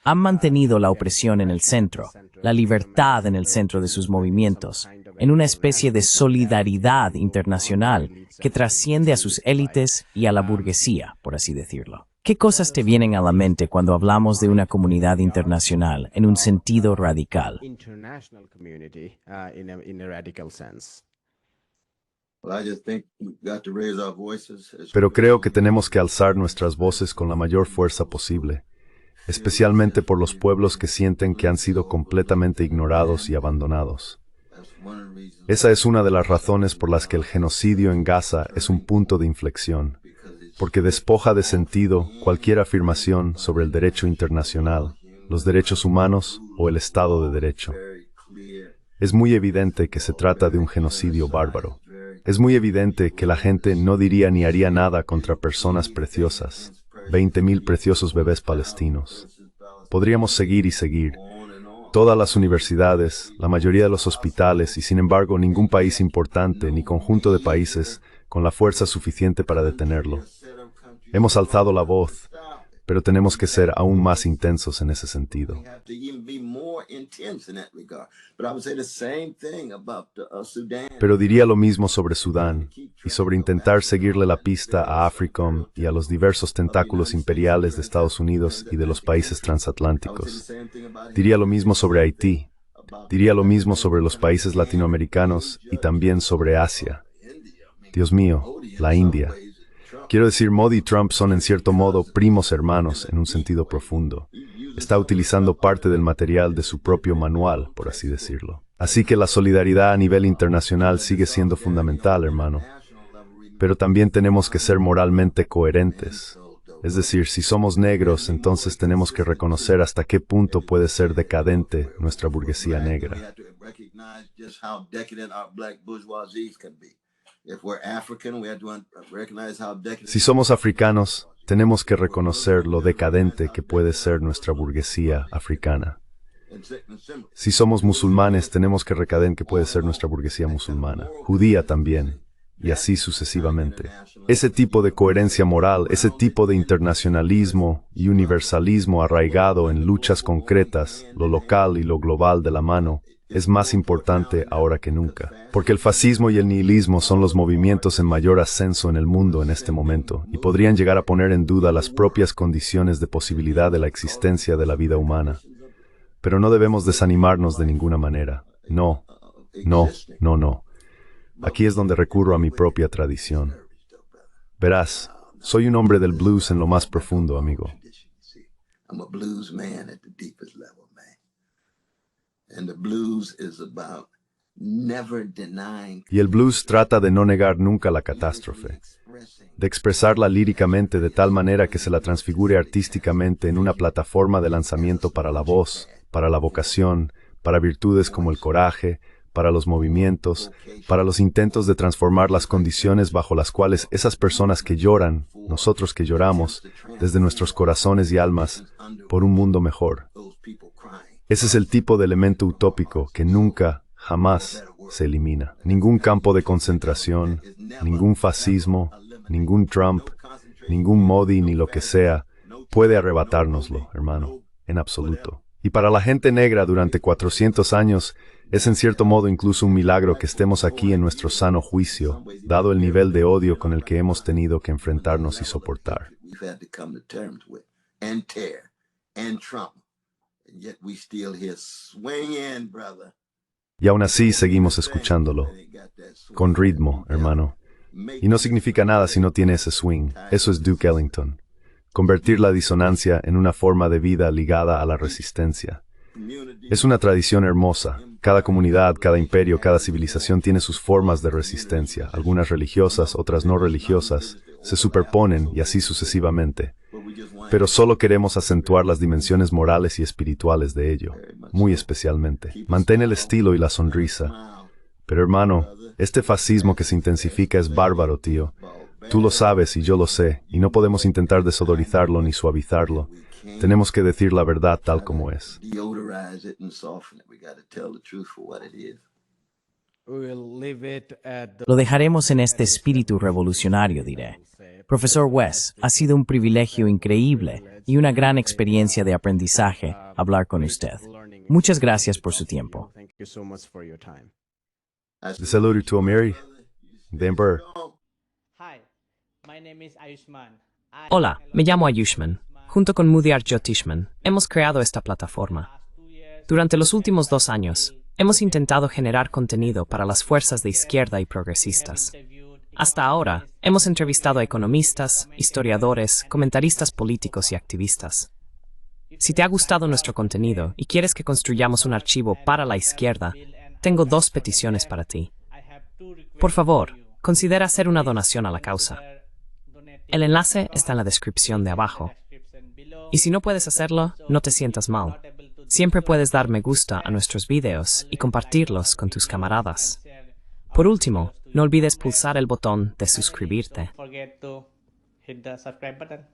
Han mantenido la opresión en el centro, la libertad en el centro de sus movimientos, en una especie de solidaridad internacional que trasciende a sus élites y a la burguesía, por así decirlo. ¿Qué cosas te vienen a la mente cuando hablamos de una comunidad internacional en un sentido radical? Pero creo que tenemos que alzar nuestras voces con la mayor fuerza posible, especialmente por los pueblos que sienten que han sido completamente ignorados y abandonados. Esa es una de las razones por las que el genocidio en Gaza es un punto de inflexión, porque despoja de sentido cualquier afirmación sobre el derecho internacional, los derechos humanos o el Estado de Derecho. Es muy evidente que se trata de un genocidio bárbaro. Es muy evidente que la gente no diría ni haría nada contra personas preciosas, 20.000 preciosos bebés palestinos. Podríamos seguir y seguir. Todas las universidades, la mayoría de los hospitales y sin embargo ningún país importante ni conjunto de países con la fuerza suficiente para detenerlo. Hemos alzado la voz, pero tenemos que ser aún más intensos en ese sentido. Pero diría lo mismo sobre Sudán y sobre intentar seguirle la pista a AFRICOM y a los diversos tentáculos imperiales de Estados Unidos y de los países transatlánticos. Diría lo mismo sobre Haití. Diría lo mismo sobre los países latinoamericanos y también sobre Asia. Dios mío, la India. Quiero decir, Modi y Trump son en cierto modo primos hermanos en un sentido profundo. Está utilizando parte del material de su propio manual, por así decirlo. Así que la solidaridad a nivel internacional sigue siendo fundamental, hermano. Pero también tenemos que ser moralmente coherentes. Es decir, si somos negros, entonces tenemos que reconocer hasta qué punto puede ser decadente nuestra burguesía We negra. have to recognize just how decadent our black bourgeoisies can be. If we're African, we have to recognize how decadent. Si somos africanos, tenemos que reconocer lo decadente que puede ser nuestra burguesía africana. Si somos musulmanes, tenemos que reconocer que puede ser nuestra burguesía musulmana, judía también, y así sucesivamente. Ese tipo de coherencia moral, ese tipo de internacionalismo y universalismo arraigado en luchas concretas, lo local y lo global de la mano, es más importante ahora que nunca, porque el fascismo y el nihilismo son los movimientos en mayor ascenso en el mundo en este momento, y podrían llegar a poner en duda las propias condiciones de posibilidad de la existencia de la vida humana. Pero no debemos desanimarnos de ninguna manera. No, no, no, no. Aquí es donde recurro a mi propia tradición. Verás, soy un hombre del blues en lo más profundo, amigo. I'm a blues man at the deepest level, man. And the blues is about never denying. Y el blues trata de no negar nunca la catástrofe, de expresarla líricamente de tal manera que se la transfigure artísticamente en una plataforma de lanzamiento para la voz, para la vocación, para virtudes como el coraje, para los movimientos, para los intentos de transformar las condiciones bajo las cuales esas personas que lloran, nosotros que lloramos, desde nuestros corazones y almas, por un mundo mejor. Ese es el tipo de elemento utópico que nunca, jamás se elimina. Ningún campo de concentración, ningún fascismo, ningún Trump, ningún Modi ni lo que sea, puede arrebatárnoslo, hermano, en absoluto. Y para la gente negra durante 400 años, es en cierto modo incluso un milagro que estemos aquí en nuestro sano juicio, dado el nivel de odio con el que hemos tenido que enfrentarnos y soportar. We've had to come to terms with, and tear, and trauma. And yet we still here swinging, brother. Y aún así seguimos escuchándolo, con ritmo, hermano. Y no significa nada si no tiene ese swing. Eso es Duke Ellington. Convertir la disonancia en una forma de vida ligada a la resistencia. Es una tradición hermosa. Cada comunidad, cada imperio, cada civilización tiene sus formas de resistencia, algunas religiosas, otras no religiosas, se superponen y así sucesivamente. Pero solo queremos acentuar las dimensiones morales y espirituales de ello, muy especialmente. Mantén el estilo y la sonrisa. Pero hermano, este fascismo que se intensifica es bárbaro, tío. Tú lo sabes y yo lo sé, y no podemos intentar desodorizarlo ni suavizarlo. Tenemos que decir la verdad tal como es. Deodorize it and soften it. We got to tell the truth for what it is. We'll leave it at the Lo dejaremos en este espíritu revolucionario, diré. Profesor Wes, ha sido un privilegio increíble y una gran experiencia de aprendizaje hablar con usted. Muchas gracias por su tiempo. Thank you so much for your time. De saludo tu Amiri, Denver. Hi, my name is Ayushman. Hola, me llamo Ayushman. Junto con Mudyar Jyotishman, hemos creado esta plataforma. Durante los últimos 2 años, hemos intentado generar contenido para las fuerzas de izquierda y progresistas. Hasta ahora, hemos entrevistado a economistas, historiadores, comentaristas políticos y activistas. Si te ha gustado nuestro contenido y quieres que construyamos un archivo para la izquierda, tengo 2 peticiones para ti. Por favor, considera hacer una donación a la causa. El enlace está en la descripción de abajo. Y si no puedes hacerlo, no te sientas mal. Siempre puedes dar me gusta a nuestros videos y compartirlos con tus camaradas. Por último, no olvides pulsar el botón de suscribirte. Don't forget to hit the subscribe button.